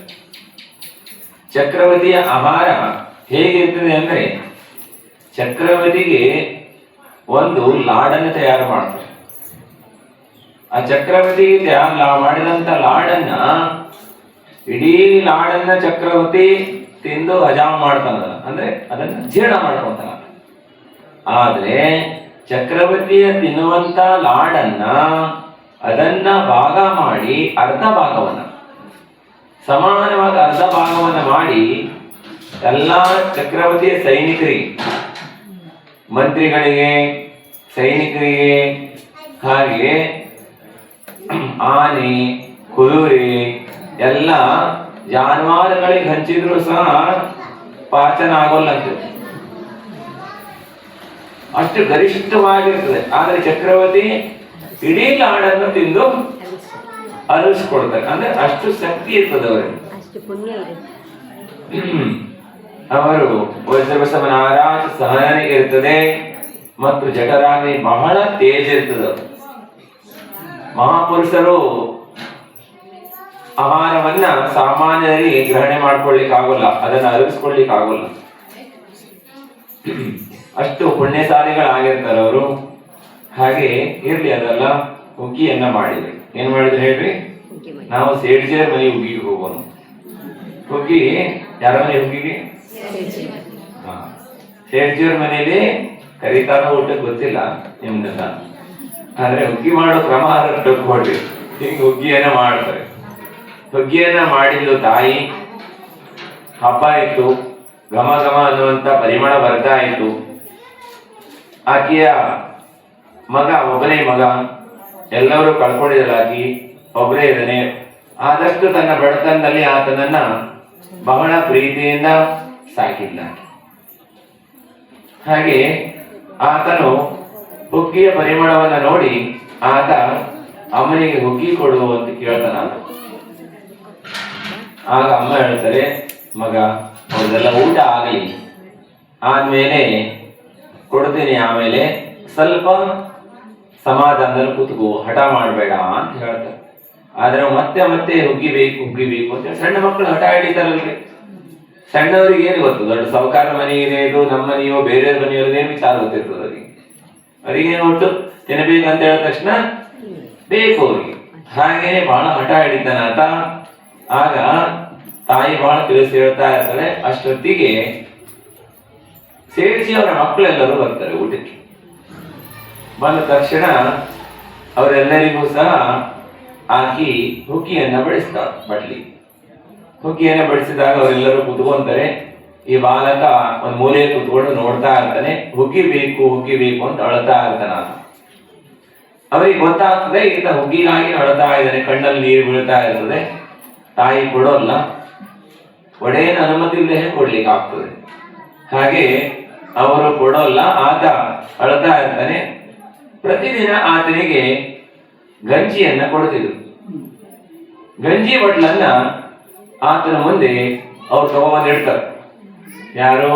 ಚಕ್ರವರ್ತಿಯ ಆಹಾರ ಹೇಗಿರ್ತದೆ ಅಂದ್ರೆ ಚಕ್ರವರ್ತಿಗೆ ಒಂದು ಲಾಡನ್ನು ತಯಾರು ಮಾಡ್ತಾರೆ. ಆ ಚಕ್ರವರ್ತಿ ಮಾಡಿದಂತ ಲಾಡನ್ನ ಇಡೀ ಲಾಡನ್ನ ಚಕ್ರವರ್ತಿ ತಿಂದು ಹಜಾಮ್ ಮಾಡ್ತಾನ, ಅಂದ್ರೆ ಅದನ್ನ ಜೀರ್ಣ ಮಾಡ್ಕೊಂತಾನ. ಆದ್ರೆ ಚಕ್ರವರ್ತಿಯ ತಿನ್ನುವಂತ ಲಾಡನ್ನ ಅದನ್ನ ಭಾಗ ಮಾಡಿ ಅರ್ಧ ಭಾಗವನ್ನ ಸಮಾನವಾದ ಅರ್ಧ ಭಾಗವನ್ನ ಮಾಡಿ ಎಲ್ಲಾ ಚಕ್ರವರ್ತಿಯ ಸೈನಿಕರಿಗೆ, ಮಂತ್ರಿಗಳಿಗೆ, ಸೈನಿಕರಿಗೆ, ಹಾಗೆ ಆನೆ, ಕುದುರೆ ಎಲ್ಲ ಜಾನುವಾರುಗಳಿಗೆ ಹಂಚಿದ್ರು ಸಹ ಪಾಚನ ಆಗೋಲ್ಲಂತೆ, ಅಷ್ಟು ಗರಿಷ್ಠವಾಗಿರ್ತದೆ. ಆದ್ರೆ ಚಕ್ರವರ್ತಿ ಇಡೀ ಲಾಡನ್ನು ತಿಂದು ಅರಳಿಸ್ಕೊಡ್ತಾರೆ, ಅಂದ್ರೆ ಅಷ್ಟು ಶಕ್ತಿ ಇರ್ತದೆ ಅವರಿಗೆ. ಅವರು ವಜ್ರಬಸವನ ಆರಾಧ ಸಹನೆ ಇರ್ತದೆ ಮತ್ತು ಜಠರಾಗ್ನಿ ಬಹಳ ತೇಜ ಇರ್ತದೆ. ಮಹಾಪುರುಷರು ಆಹಾರವನ್ನ ಸಾಮಾನ್ಯರಿಗೆ ಗ್ರಹಣೆ ಮಾಡ್ಕೊಳ್ಲಿಕ್ಕೆ ಆಗೋಲ್ಲ, ಅದನ್ನ ಅರಗಿಸ್ಕೊಳ್ಲಿಕ್ಕೆ ಆಗೋಲ್ಲ. ಅಷ್ಟು ಪುಣ್ಯಶಾಲಿಗಳಾಗಿರ್ತಾರೆ ಅವರು. ಹಾಗೆ ಇರ್ಲಿ, ಅದೆಲ್ಲ ಹುಗ್ಗಿಯನ್ನ ಮಾಡಿದ್ರು. ಏನ್ ಮಾಡಿದ್ರು ಹೇಳ್ರಿ? ನಾವು ಸೇಡ್ಜೇರ್ ಮನೆ ಹುಗ್ಗಿಗೆ ಹೋಗೋಣ. ಹುಗ್ಗಿ ಯಾರ ಮನೆ ಹುಗ್ಗಿಗೆ? ಸೇಡ್ಜೇರ್ ಮನೆಯಲ್ಲಿ ಕರೀತಾರೋ ಊಟಕ್ಕೆ ಗೊತ್ತಿಲ್ಲ ನಿಮ್ದೆಲ್ಲ, ಆದ್ರೆ ಹುಗ್ಗಿ ಮಾಡೋ ಕ್ರಮ ಕೊಡ್ರಿ. ಹಿಂಗೆ ಹುಗ್ಗಿಯನ್ನ ಮಾಡ್ತಾರೆ. ಹುಗ್ಗಿಯನ್ನ ಮಾಡಿದ್ಲು ತಾಯಿ. ಹಬ್ಬ ಇತ್ತು, ಘಮ ಘಮ ಅನ್ನುವಂತ ಪರಿಮಳ ಬರ್ತಾ ಇತ್ತು. ಆಕೆಯ ಮಗ, ಒಬ್ಬನೇ ಮಗ, ಎಲ್ಲರೂ ಕಳ್ಕೊಂಡಿರಲ್ಲ, ಆಕಿ ಒಬ್ಬರೇ ಇದ್ದಾನೆ. ಆದಷ್ಟು ತನ್ನ ಬಡತನದಲ್ಲಿ ಆತನನ್ನ ಬಹಳ ಪ್ರೀತಿಯಿಂದ ಸಾಕಿದ್ದ. ಹಾಗೆ ಆತನು ಹುಗ್ಗಿಯ ಪರಿಮಳವನ್ನ ನೋಡಿ ಆತ ಅಮ್ಮನಿಗೆ ಹುಗ್ಗಿ ಕೊಡು ಅಂತ ಕೇಳ್ತಾನ. ಆಗ ಅಮ್ಮ ಹೇಳ್ತಾರೆ, ಮಗ ಅವ್ರದೆಲ್ಲ ಊಟ ಆಗಲಿ, ಆದ್ಮೇಲೆ ಕೊಡ್ತೀನಿ, ಆಮೇಲೆ ಸ್ವಲ್ಪ ಸಮಾಧಾನದಲ್ಲಿ ಕೂತ್ಕೋ, ಹಠ ಮಾಡಬೇಡ ಅಂತ ಹೇಳ್ತಾರೆ. ಆದ್ರೆ ಮತ್ತೆ ಮತ್ತೆ ಹುಗ್ಗಿ ಬೇಕು ಅಂತ ಸಣ್ಣ ಮಕ್ಕಳು ಹಠ ಹಿಡಿತಾರಲ್ರಿ. ಸಣ್ಣವರಿಗೆ ಏನು ಗೊತ್ತು? ದೊಡ್ಡ ಸಾಹುಕಾರ ಮನೆ ಇದೆ, ಇದು ನಮ್ಮ ಮನೆಯೋ ಬೇರೆಯವ್ರ ಮನೆಯೋ ಏನ್ ವಿಚಾರ ಗೊತ್ತಿರ್ತದೆ ಅವರಿಗೆ. ಅವರಿಗೇನು ಒಟ್ಟು ತಿನ್ನಬೇಕಂತ ಹೇಳಿದ ತಕ್ಷಣ ಬೇಕು ಅವ್ರಿಗೆ. ಹಾಗೇನೆ ಬಹಳ ಹಠ ಹಿಡಿತಾನ ಆತ. ಆಗ ತಾಯಿ ಬಹಳ ತಿಳಿಸಿ ಹೇಳ್ತಾ ಇರ್ತಾಳೆ. ಅಷ್ಟೊತ್ತಿಗೆ ಸೇರಿಸಿ ಅವರ ಮಕ್ಕಳೆಲ್ಲರೂ ಬರ್ತಾರೆ ಊಟಕ್ಕೆ. ಬಂದ ತಕ್ಷಣ ಅವರೆಲ್ಲರಿಗೂ ಸಹ ಆಕಿ ಹುಗ್ಗಿಯನ್ನ ಬಡಿಸ್ತಾಳೆ ಬಟ್ಲಿ. ಹುಗ್ಗಿಯನ್ನ ಬಡಿಸಿದಾಗ ಅವರೆಲ್ಲರೂ ಕುತ್ಕೊಂತಾರೆ. ಈ ಬಾಲಕ ಒಂದ್ ಮೂಲೆ ಕುತ್ಕೊಂಡು ನೋಡ್ತಾ ಇರ್ತಾನೆ. ಹುಗ್ಗಿ ಬೇಕು ಅಂತ ಅಳ್ತಾ ಇರ್ತಾನ. ಅವರಿಗೆ ಗೊತ್ತಾಗ್ತದೆ ಈತ ಹುಗ್ಗಿಗಾಗಿ ಅಳ್ತಾ ಇದ್ದಾನೆ, ಕಣ್ಣಲ್ಲಿ ನೀರು ಬೀಳ್ತಾ ಇರ್ತದೆ. ತಾಯಿ ಕೊಡೋಲ್ಲ, ಒಡೆಯನ ಅನುಮತಿ ಇಲ್ಲದೆ ಕೊಡ್ಲಿಕ್ಕೆ ಆಗ್ತದೆ. ಹಾಗೆ ಅವರು ಕೊಡೋಲ್ಲ, ಆತ ಅಳ್ತಾ ಇರ್ತಾನೆ. ಪ್ರತಿದಿನ ಆತನಿಗೆ ಗಂಜಿಯನ್ನ ಕೊಡ್ತಿದ್ರು. ಗಂಜಿ ಬಟ್ಲನ್ನ ಆತನ ಮುಂದೆ ಅವ್ರು ತಗೊಂಡ್ಬಂದಿಡ್ತಾರೆ. ಯಾರು?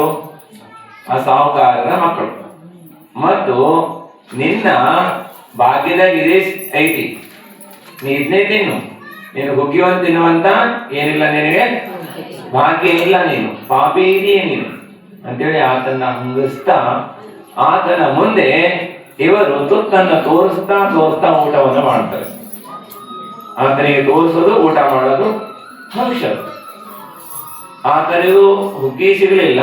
ಆ ಸಾಹುಕಾರರ ಮಕ್ಕಳು. ಮತ್ತು ನಿನ್ನ ಭಾಗ್ಯದಾಗ ಇದೇ ಐತಿ, ನೀ ಇದನ್ನೇ ತಿನ್ನು, ನೀನು ಹುಗ್ಗಿವಂತ ತಿನ್ನುವಂತ ಏನಿಲ್ಲ, ನಿನಗೆ ಭಾಗ್ಯ ಇಲ್ಲ, ನೀನು ಪಾಪಿ ಇದೆಯೇ ನೀನು ಅಂತೇಳಿ ಆತನ ಹಂಗಿಸ್ತಾ ಆತನ ಮುಂದೆ ಇವರು ತುತ್ತನ್ನು ತೋರಿಸ್ತಾ ಊಟವನ್ನು ಮಾಡ್ತಾರೆ. ಆತನಿಗೆ ತೋರಿಸೋದು, ಊಟ ಮಾಡೋದು ಹಂಶ. ಆತನಿಗೂ ಹುಗ್ಗಿ ಸಿಗಲಿಲ್ಲ.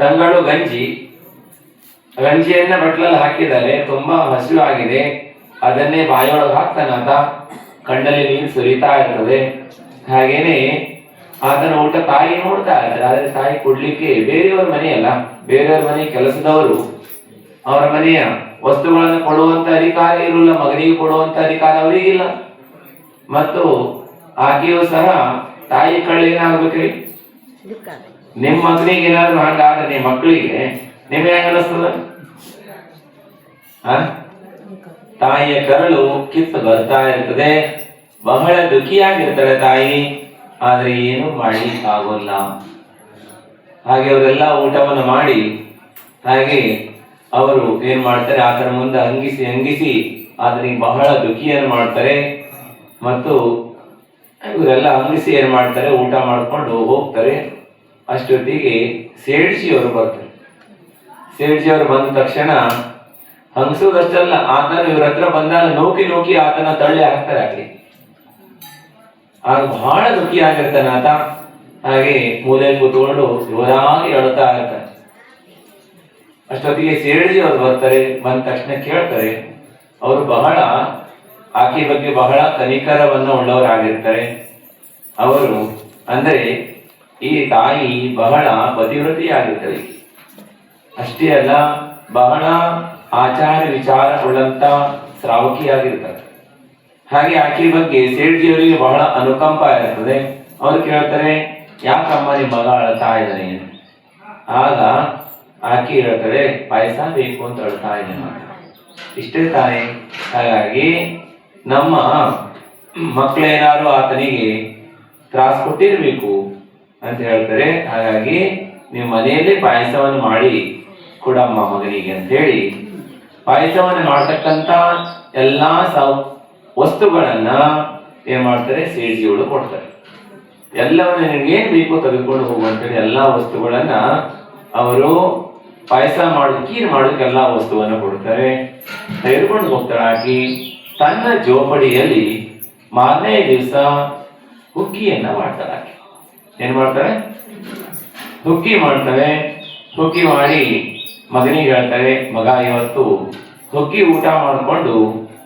ತಂಗಳು ಗಂಜಿಯನ್ನ ಬಟ್ಲಲ್ಲಿ ಹಾಕಿದ್ದಾರೆ. ತುಂಬಾ ಹಸಿವು ಆಗಿದೆ. ಅದನ್ನೇ ಬಾಯಿಯೊಳಗೆ ಹಾಕ್ತಾನಾತ. ಕಣ್ಣಲ್ಲಿ ನೀರು ಸುರಿತಾ ಇರ್ತದೆ. ಹಾಗೇನೆ ಆತನ ಊಟ ತಾಯಿ ನೋಡ್ತಾ ಇರ್ತಾರೆ. ಆದ್ರೆ ತಾಯಿ ಕೊಡ್ಲಿಕ್ಕೆ ಬೇರೆಯವ್ರ ಮನೆಯಲ್ಲ, ಬೇರೆಯವ್ರ ಮನೆ ಕೆಲಸದವರು, ಅವರ ಮನೆಯ ವಸ್ತುಗಳನ್ನು ಕೊಡುವಂತ ಅಧಿಕಾರ ಇರಲಿಲ್ಲ. ಮಗನಿಗೆ ಕೊಡುವಂತ ಅಧಿಕಾರ ಅವರಿಗಿಲ್ಲ. ಮತ್ತು ಆಕೆಯೂ ಸಹ ತಾಯಿ ಕಳ್ಳ ಏನಾಗ್ಬೇಕ್ರಿ? ನಿಮ್ ಮಗನಿಗೆ ಏನಾದ್ರು ಹಂಗಾದ್ರೆ ನಿಮ್ಮ ಮಕ್ಕಳಿಗೆ ನಿಮ್ಗೆ ಹೆಂಗ ಅನಿಸ್ತದ? ತಾಯಿಯ ಕರಳು ಕಿತ್ತು ಬರ್ತಾ ಇರ್ತದೆ. ಬಹಳ ದುಃಖಿಯಾಗಿರ್ತಾಳೆ ತಾಯಿ. ಆದ್ರೆ ಏನು ಮಾಡ್ಲಿಕ್ಕೆ ಆಗೋಲ್ಲ. ಹಾಗೆ ಅವರೆಲ್ಲ ಊಟವನ್ನು ಮಾಡಿ ಹಾಗೆ ಅವರು ಏನ್ ಮಾಡ್ತಾರೆ, ಆತನ ಮುಂದೆ ಹಂಗಿಸಿ ಆತನಿಗೆ ಬಹಳ ದುಃಖಿಯನ್ನು ಮಾಡ್ತಾರೆ. ಮತ್ತು ಇವರೆಲ್ಲ ಹಂಗಿಸಿ ಏನ್ ಮಾಡ್ತಾರೆ, ಊಟ ಮಾಡ್ಕೊಂಡು ಹೋಗ್ತಾರೆ. ಅಷ್ಟೊತ್ತಿಗೆ ಸೇಡ್ಜಿ ಅವರು ಬರ್ತಾರೆ. ಸೇಡ್ಜಿ ಅವರು ಬಂದ ತಕ್ಷಣ ಹಂಗಸೋದಷ್ಟಲ್ಲ, ಆತನ ಇವ್ರ ಹತ್ರ ಬಂದಾಗ ನೂಕಿ ನೂಕಿ ಆತನ ತಳ್ಳಿ ಹಾಕ್ತಾರೆ ಆಕೆ. ಆಗ ಬಹಳ ದುಃಖಿ ಆಗಿರ್ತಾನೆ ಆತ. ಹಾಗೆ ಮೂಲೆ ಕೂತ್ಕೊಂಡು ಜೋರಾಗಿ ಅಳ್ತಾ ಇರ್ತಾನೆ. ಅಷ್ಟೊತ್ತಿಗೆ ಸೇಡ್ಜಿ ಅವ್ರು ಬರ್ತಾರೆ. ಬಂದ ತಕ್ಷಣ ಕೇಳ್ತಾರೆ. ಅವರು ಬಹಳ ಆಕೆ ಬಗ್ಗೆ ಬಹಳ ಕನಿಕರವನ್ನ ಉಳ್ಳವರಾಗಿರ್ತಾರೆ. ಅವರು ಅಂದ್ರೆ ಈ ತಾಯಿ ಬಹಳ ಪತಿವ್ರತಿಯಾಗಿರ್ತಾರೆ. ಅಷ್ಟೇ ಅಲ್ಲ, ಬಹಳ ಆಚಾರ ವಿಚಾರ ಉಳ್ಳಂತ ಶ್ರಾವಕಿಯಾಗಿರ್ತಾರೆ. ಹಾಗೆ ಆಕೆ ಬಗ್ಗೆ ಸೇಡ್ಜಿಯವರಿಗೆ ಬಹಳ ಅನುಕಂಪ ಇರ್ತದೆ. ಅವ್ರು ಕೇಳ್ತಾರೆ, ಯಾಕಮ್ಮ ನಿಮ್ಮ ಮಗ ಅಳ್ತಾ ಇದ್ದಾನೆ? ಆಗ ಆಕೆ ಹೇಳ್ತಾರೆ, ಪಾಯಸ ಬೇಕು ಅಂತ ಅಳ್ತಾ ಇದ್ದಾನೆ. ಇಷ್ಟೇ ತಾನೆ. ಹಾಗಾಗಿ ನಮ್ಮ ಮಕ್ಕಳೇನಾದ್ರು ಆತನಿಗೆ ತ್ರಾಸ ಕೊಟ್ಟಿರ್ಬೇಕು ಅಂತ ಹೇಳ್ತಾರೆ. ಹಾಗಾಗಿ ನೀವು ಮನೆಯಲ್ಲೇ ಪಾಯಸವನ್ನು ಮಾಡಿ ಕೊಡಮ್ಮ ಮಗನಿಗೆ ಅಂತ ಹೇಳಿ ಪಾಯಸವನ್ನು ಮಾಡ್ತಕ್ಕಂತ ಎಲ್ಲಾ ವಸ್ತುಗಳನ್ನ ಏನ್ ಮಾಡ್ತಾರೆ, ಸೇಡ್ಜಿಗಳು ಕೊಡ್ತಾರೆ. ಎಲ್ಲವನ್ನ ನಿಮ್ಗೆ ಏನ್ ಬೇಕು ತೆಗೆದುಕೊಂಡು ಹೋಗುವಂತೇಳಿ ಎಲ್ಲಾ ವಸ್ತುಗಳನ್ನ ಅವರು ಪಾಯಸ ಮಾಡೋದು, ಕೀರ್ ಮಾಡೋದಕ್ಕೆ ಎಲ್ಲಾ ವಸ್ತುವನ್ನ ಕೊಡ್ತಾರೆ. ತೆಗೆದುಕೊಂಡು ಹೋಗ್ತಾಳೆ. ಆಕಿ ತನ್ನ ಜೋಪಡಿಯಲ್ಲಿ ಮಾರನೇ ದಿವಸ ಹುಗ್ಗಿಯನ್ನ ಮಾಡ್ತಾಳೆ. ಆಕೆ ಏನ್ ಮಾಡ್ತಾಳೆ? ಹುಗ್ಗಿ ಮಾಡ್ತಾಳೆ. ಹುಗ್ಗಿ ಮಾಡಿ ಮಗನಿಗೆ ಹೇಳ್ತಾರೆ, ಮಗ ಇವತ್ತು ಹುಗ್ಗಿ ಊಟ ಮಾಡಿಕೊಂಡು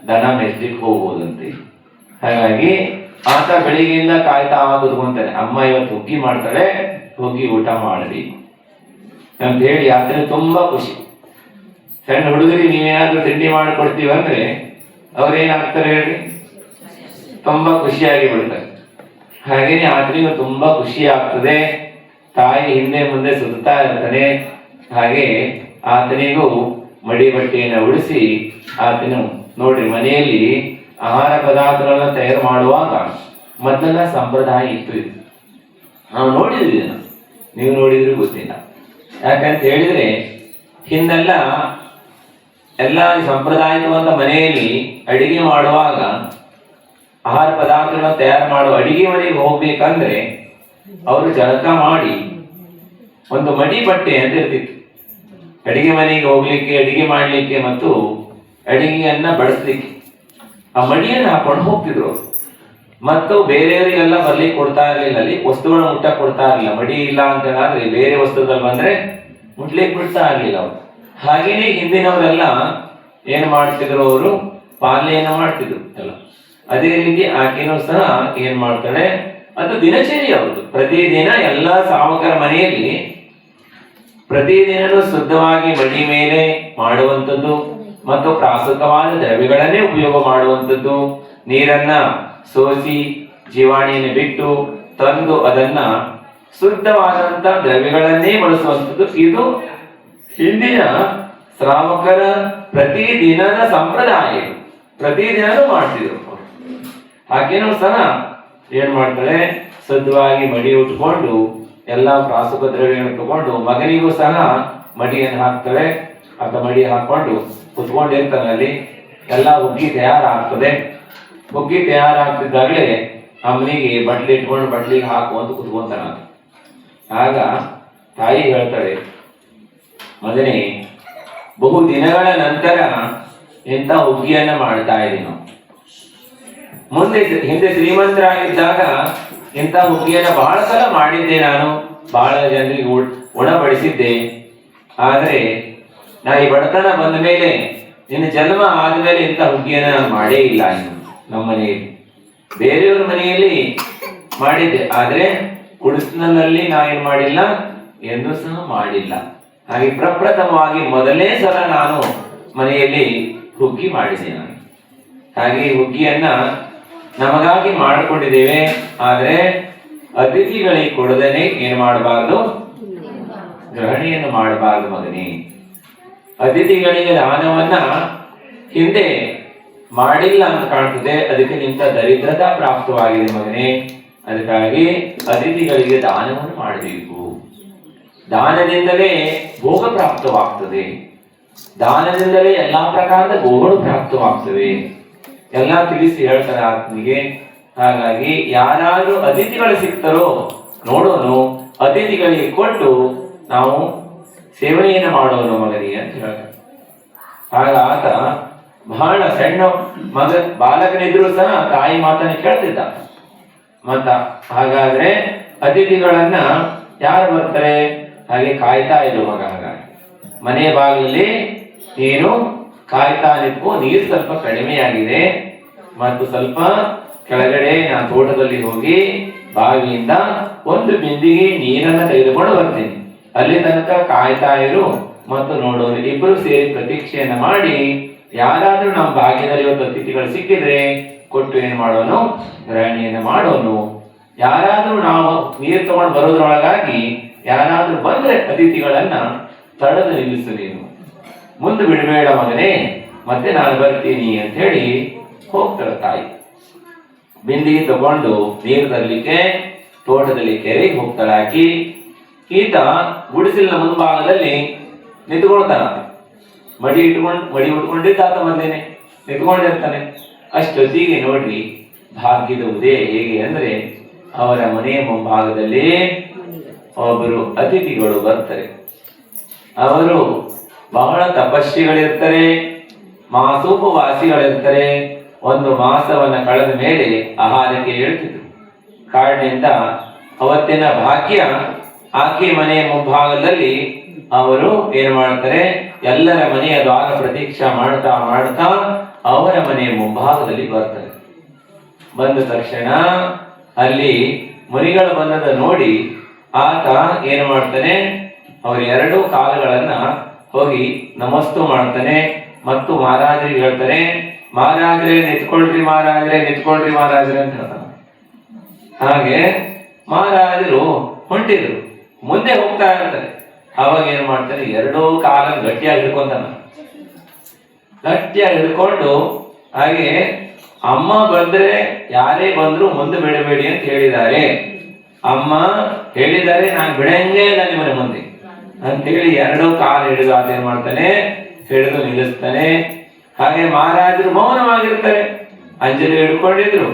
ದನ ಮೆಚ್ಲಿಕ್ಕೆ ಹೋಗ್ಬೋದಂತೆ. ಹಾಗಾಗಿ ಆತ ಬೆಳಿಗ್ಗೆಯಿಂದ ಕಾಯ್ತಾ ಕೂತ್ಕೊಂತಾನೆ, ಅಮ್ಮ ಇವತ್ತು ಹುಗ್ಗಿ ಮಾಡ್ತಾಳೆ, ಹುಗ್ಗಿ ಊಟ ಮಾಡಬೇಕು ಅಂತ ಹೇಳಿ. ಆತನಿಗೆ ತುಂಬಾ ಖುಷಿ. ಸಣ್ಣ ಹುಡುಗರಿಗೆ ನೀವೇನಾದ್ರೂ ತಿಂಡಿ ಮಾಡಿಕೊಡ್ತೀವಂದ್ರೆ ಅವ್ರೇನಾಗ್ತಾರೆ ಹೇಳಿ, ತುಂಬಾ ಖುಷಿಯಾಗಿ ಬಿಡ್ತಾರೆ. ಹಾಗೇನೆ ಆತನಿಗೂ ತುಂಬಾ ಖುಷಿ ಆಗ್ತದೆ. ತಾಯಿ ಹಿಂದೆ ಮುಂದೆ ಸುತ್ತಾ ಇರ್ತಾನೆ. ಹಾಗೆ ಆತನಿಗೂ ಮಡಿ ಬಟ್ಟೆಯನ್ನು ಉಡಿಸಿ ಆತನು ನೋಡ್ರಿ, ಮನೆಯಲ್ಲಿ ಆಹಾರ ಪದಾರ್ಥಗಳನ್ನ ತಯಾರು ಮಾಡುವಾಗ ಮೊದಲೆಲ್ಲ ಸಂಪ್ರದಾಯ ಇತ್ತು. ನಾವು ನೋಡಿದ್ವಿ, ನೀವು ನೋಡಿದ್ರು ಗೊತ್ತಿಲ್ಲ. ಯಾಕಂತ ಹೇಳಿದ್ರೆ ಹಿಂದೆಲ್ಲ ಎಲ್ಲ ಸಂಪ್ರದಾಯವಂತ ಮನೆಯಲ್ಲಿ ಅಡಿಗೆ ಮಾಡುವಾಗ ಆಹಾರ ಪದಾರ್ಥಗಳನ್ನ ತಯಾರು ಮಾಡುವ ಅಡಿಗೆ ಮನೆಗೆ ಹೋಗ್ಬೇಕಂದ್ರೆ ಅವರು ಜಳಕ ಮಾಡಿ ಒಂದು ಮಡಿ ಬಟ್ಟೆ ಅಂತ ಇರ್ತಿತ್ತು. ಅಡಿಗೆ ಮನೆಗೆ ಹೋಗ್ಲಿಕ್ಕೆ, ಅಡಿಗೆ ಮಾಡ್ಲಿಕ್ಕೆ ಮತ್ತು ಅಡಿಗೆಯನ್ನ ಬಡಿಸ್ಲಿಕ್ಕೆ ಆ ಮಡಿಯನ್ನು ಹಾಕೊಂಡು ಹೋಗ್ತಿದ್ರು. ಮತ್ತು ಬೇರೆಯವರಿಗೆಲ್ಲ ಬರ್ಲಿಕ್ಕೆ ಕೊಡ್ತಾ ಇರ್ಲಿಲ್ಲ. ಅಲ್ಲಿ ವಸ್ತುಗಳನ್ನ ಮುಟ್ಟಕ್ಕೆ ಕೊಡ್ತಾ ಇರಲಿಲ್ಲ. ಮಡಿ ಇಲ್ಲ ಅಂತ ಹೇಳಿದ್ರೆ ಬೇರೆ ವಸ್ತುಗಳು ಬಂದ್ರೆ ಮುಟ್ಲಿಕ್ಕೆ ಬಿಡ್ತಾ ಇರ್ಲಿಲ್ಲ ಅವರು. ಹಾಗೇನೆ ಹಿಂದಿನವರೆಲ್ಲ ಏನ್ ಮಾಡ್ತಿದ್ರು, ಅವರು ಪಾಲನೆಯನ್ನ ಮಾಡ್ತಿದ್ರು ಎಲ್ಲ. ಅದೇ ರೀತಿ ಆಕೆನೂ ಸಹ ಏನ್ ಮಾಡ್ತಾಳೆ, ಅದು ದಿನಚರಿ ಅವ್ರದ್ದು. ಪ್ರತಿದಿನ ಎಲ್ಲ ಸಾವಕರ ಮನೆಯಲ್ಲಿ ಪ್ರತಿದಿನನೂ ಶುದ್ಧವಾಗಿ ಮಡಿ ಮೇಲೆ ಮಾಡುವಂಥದ್ದು ಮತ್ತು ಪ್ರಾಸುಕವಾದ ದ್ರವ್ಯಗಳನ್ನೇ ಉಪಯೋಗ ಮಾಡುವಂಥದ್ದು. ನೀರನ್ನ ಸೋಸಿ ಜೀವಾಣಿಯನ್ನು ಬಿಟ್ಟು ತಂದು ಅದನ್ನ ಶುದ್ಧವಾದಂತ ದ್ರವ್ಯಗಳನ್ನೇ ಬಳಸುವಂಥದ್ದು. ಇದು ಹಿಂದಿನ ಶ್ರಾವಕರ ಪ್ರತಿದಿನದ ಸಂಪ್ರದಾಯ. ಪ್ರತಿದಿನನೂ ಮಾಡ್ತಿದ್ರು. ಆಕೆನೂ ಸಹ ಏನ್ ಮಾಡ್ತಾಳೆ, ಶುದ್ಧವಾಗಿ ಮಡಿ ಉಟ್ಕೊಂಡು ಎಲ್ಲ ಪ್ರಾಸುಕ ದ್ರವ್ಯಗಳನ್ನು ತಗೊಂಡು ಮಗನಿಗೂ ಸಹ ಮಡಿಯನ್ನು ಹಾಕ್ತಾಳೆ. ಆತ ಮಡಿ ಹಾಕೊಂಡು ಕುತ್ಕೊಂಡಿರ್ತಾನೆ. ಅಲ್ಲಿ ಎಲ್ಲ ಹುಗ್ಗಿ ತಯಾರಾಗ್ತದೆ. ಹುಗ್ಗಿ ತಯಾರಾಗ್ತಿದ್ದಾಗಲೇ ಅಮ್ಮನಿಗೆ ಬಟ್ಲಿ ಇಟ್ಕೊಂಡು ಬಟ್ಲಿಗೆ ಹಾಕುವಂತ ಕುತ್ಕೊಂತಾನ. ಆಗ ತಾಯಿ ಹೇಳ್ತಾಳೆ, ಮಗನೇ, ಬಹು ದಿನಗಳ ನಂತರ ಇಂಥ ಹುಗ್ಗಿಯನ್ನ ಮಾಡ್ತಾ ಇದ್ದೀನಿ ನಾವು. ಹಿಂದೆ ಶ್ರೀಮಂತರಾಗಿದ್ದಾಗ ಇಂಥ ಹುಗ್ಗಿಯನ್ನ ಬಹಳ ಸಲ ಮಾಡಿದ್ದೆ ನಾನು, ಬಹಳ ಜನರಿಗೆ ಉಣಬಡಿಸಿದ್ದೆ. ಆದ್ರೆ ನಾ ಈ ಬಡತನ ಬಂದ ಮೇಲೆ, ನಿನ್ನ ಜನ್ಮ ಆದ್ಮೇಲೆ ಇಂಥ ಹುಗ್ಗಿಯನ್ನ ನಾನು ಮಾಡೇ ಇಲ್ಲ. ಇನ್ನು ನಮ್ಮ ಮನೆಯಲ್ಲಿ ಬೇರೆಯವ್ರ ಮನೆಯಲ್ಲಿ ಮಾಡಿದ್ದೆ, ಆದ್ರೆ ಕುಡಿಸಿನಲ್ಲಿ ನಾ ಏನ್ ಮಾಡಿಲ್ಲ, ಎಂದು ಸಹ ಮಾಡಿಲ್ಲ. ಹಾಗೆ ಪ್ರಪ್ರಥಮವಾಗಿ ಮೊದಲನೇ ಸಲ ನಾನು ಮನೆಯಲ್ಲಿ ಹುಗ್ಗಿ ಮಾಡಿದೆ ನಾನು. ಹಾಗೆ ಹುಗ್ಗಿಯನ್ನ ನಮಗಾಗಿ ಮಾಡಿಕೊಂಡಿದ್ದೇವೆ. ಆದ್ರೆ ಅತಿಥಿಗಳಿಗೆ ಕೊಡದೇನೆ ಏನ್ ಮಾಡಬಾರ್ದು, ಗ್ರಹಣಿಯನ್ನು ಮಾಡಬಾರ್ದು ಮಗನೇ. ಅತಿಥಿಗಳಿಗೆ ದಾನವನ್ನ ಹಿಂದೆ ಮಾಡಿಲ್ಲ ಅಂತ ಕಾಣ್ತದೆ. ಅದಕ್ಕೆ ನಿಂತ ದರಿದ್ರತಾ ಪ್ರಾಪ್ತವಾಗಿದೆ ಮಗನೇ. ಅದಕ್ಕಾಗಿ ಅತಿಥಿಗಳಿಗೆ ದಾನವನ್ನು ಮಾಡಬೇಕು. ದಾನದಿಂದಲೇ ಭೋಗ ಪ್ರಾಪ್ತವಾಗ್ತದೆ. ದಾನದಿಂದಲೇ ಎಲ್ಲಾ ಪ್ರಕಾರದ ಭೋಗಗಳು ಪ್ರಾಪ್ತವಾಗ್ತವೆ ಎಲ್ಲ ತಿಳಿಸಿ ಹೇಳ್ತಾರೆ ಆತ್ಮಿಗೆ. ಹಾಗಾಗಿ ಯಾರಾದ್ರೂ ಅತಿಥಿಗಳು ಸಿಗ್ತಾರೋ ನೋಡೋನು, ಅತಿಥಿಗಳಿಗೆ ಕೊಟ್ಟು ನಾವು ಸೇವನೆಯನ್ನು ಮಾಡೋನು ಮಗನಿಗೆ ಅಂತ ಹೇಳ್ತಾರೆ. ಆಗ ಆತ ಬಹಳ ಸಣ್ಣ ಬಾಲಕನಿದ್ರು ಸಹ ತಾಯಿ ಮಾತನ್ನ ಕೇಳ್ತಿದ್ದ. ಮತ್ತ ಹಾಗಾದ್ರೆ ಅತಿಥಿಗಳನ್ನ ಯಾರು ಬರ್ತಾರೆ ಹಾಗೆ ಕಾಯ್ತಾ ಇರು ಮಗ. ಹಾಗಾಗಿ ಮನೆ ಬಾಗಿಲಲ್ಲಿ ನೀನು ಕಾಯ್ತಾ ನಿಂತು, ನೀರು ಸ್ವಲ್ಪ ಕಡಿಮೆಯಾಗಿದೆ ಮತ್ತು ಸ್ವಲ್ಪ ಕೆಳಗಡೆ ನಾನು ತೋಟದಲ್ಲಿ ಹೋಗಿ ಬಾವಿಯಿಂದ ಒಂದು ಬಿಂದಿಗೆ ನೀರನ್ನ ತೆಗೆದುಕೊಂಡು ಬರ್ತೀನಿ, ಅಲ್ಲಿ ತನಕ ಕಾಯ್ತಾ ಇರು ಮತ್ತು ನೋಡೋನು. ಇಬ್ರು ಸೇರಿ ಪ್ರತೀಕ್ಷೆಯನ್ನ ಮಾಡಿ ಯಾರಾದ್ರೂ ನಮ್ಮ ಭಾಗ್ಯದಲ್ಲಿ ಇವತ್ತು ಅತಿಥಿಗಳು ಸಿಕ್ಕಿದ್ರೆ ಕೊಟ್ಟು ಏನ್ ಮಾಡೋನು, ಗ್ರಹಣಿಯನ್ನ ಮಾಡೋನು. ಯಾರಾದ್ರೂ ನಾವು ನೀರು ತಗೊಂಡು ಬರೋದ್ರೊಳಗಾಗಿ ಯಾರಾದ್ರೂ ಬಂದ್ರೆ ಅತಿಥಿಗಳನ್ನ ತಡೆದು ನಿಲ್ಲಿಸು, ನೀನು ಮುಂದೆ ಬಿಡಬೇಡ ಮಗನೇ, ಮತ್ತೆ ನಾನು ಬರ್ತೀನಿ ಅಂತ ಹೇಳಿ ಹೋಗ್ತಾಳೆ ತಾಯಿ. ಬಿಂದಿಗೆ ತಗೊಂಡು ನೀರು ತರಲಿಕ್ಕೆ ತೋಟದಲ್ಲಿ ಕೆರೆಗೆ ಹೋಗ್ತಾಳೆ ಆಕಿ. ಈತ ಗುಡಿಸಿಲಿನ ಮುಂಭಾಗದಲ್ಲಿ ನಿಂತ್ಕೊಳ್ತಾನ. ಮಡಿ ಉಟ್ಕೊಂಡಿದ್ದಾತ ಮೊದಲೇನೆ ನಿಂತ್ಕೊಂಡಿರ್ತಾನೆ. ಅಷ್ಟೊತ್ತಿಗೆ ನೋಡ್ರಿ ಭಾಗ್ಯದ ಉದಯ ಹೇಗೆ ಅಂದ್ರೆ, ಅವರ ಮನೆಯ ಮುಂಭಾಗದಲ್ಲಿ ಒಬ್ಬರು ಅತಿಥಿಗಳು ಬರ್ತಾರೆ. ಅವರು ಬಹಳ ತಪಸ್ವಿಗಳಿರ್ತಾರೆ, ಮಾಸೋಪವಾಸಿಗಳಿರ್ತಾರೆ. ಒಂದು ಮಾಸವನ್ನ ಕಳೆದ ಮೇಲೆ ಆಹಾರಕ್ಕೆ ಹೇಳ್ತಿದ್ರು. ಕಾರಣದಿಂದ ಅವತ್ತಿನ ಭಾಗ್ಯ ಆಕೆ ಮನೆಯ ಮುಂಭಾಗದಲ್ಲಿ ಅವರು ಏನ್ ಮಾಡ್ತಾರೆ, ಎಲ್ಲರ ಮನೆಯ ದ್ವಾರ ಪ್ರತೀಕ್ಷಾ ಮಾಡ್ತಾ ಮಾಡ್ತಾ ಅವರ ಮನೆಯ ಮುಂಭಾಗದಲ್ಲಿ ಬರ್ತಾರೆ. ಬಂದ ತಕ್ಷಣ ಅಲ್ಲಿ ಮುನಿಗಳು ಬಂದದ ನೋಡಿ ಆತ ಏನು ಮಾಡ್ತಾನೆ, ಅವರ ಎರಡೂ ಕಾಲುಗಳನ್ನ ಹೋಗಿ ನಮಸ್ತು ಮಾಡ್ತಾನೆ ಮತ್ತು ಮಹಾರಾಜರಿಗೆ ಹೇಳ್ತಾನೆ, ಮಹಾರಾಜ್ರೆ ನಿಂತ್ಕೊಳ್ರಿ, ಮಹಾರಾಜ್ರೆ ನಿಂತ್ಕೊಳ್ರಿ, ಮಹಾರಾಜ್ರೆ ಅಂತ ಹೇಳ್ತಾನೆ. ಹಾಗೆ ಮಹಾರಾಜರು ಹೊಂಟಿದ್ರು, ಮುಂದೆ ಹೋಗ್ತಾ ಇರ್ತಾರೆ. ಅವಾಗ ಏನ್ ಮಾಡ್ತಾನೆ, ಎರಡೂ ಕಾಲ ಗಟ್ಟಿಯಾಗಿ ಹಿಡ್ಕೊಂತಾನ. ಗಟ್ಟಿಯಾಗಿ ಹಿಡ್ಕೊಂಡು ಹಾಗೆ ಅಮ್ಮ ಬಂದ್ರೆ ಯಾರೇ ಬಂದ್ರು ಮುಂದೆ ಬಿಡಬೇಡಿ ಅಂತ ಹೇಳಿದ್ದಾರೆ. ಅಮ್ಮ ಹೇಳಿದ್ದಾರೆ, ನಾನು ಬಿಡಂಗೇ ಇಲ್ಲ ನಿಮ್ಮನೆ ಮುಂದೆ ಅಂತ ಹೇಳಿ ಎರಡೂ ಕಾಲು ಹಿಡಿದು ಆತ ಏನ್ ಮಾಡ್ತಾನೆ, ಹಿಡಿದು ನಿಲ್ಲಿಸ್ತಾನೆ. ಹಾಗೆ ಮಹಾರಾಜರು ಮೌನವಾಗಿರ್ತಾರೆ. ಅಂಜಲಿ ಹಿಡ್ಕೊಂಡಿದ್ರು,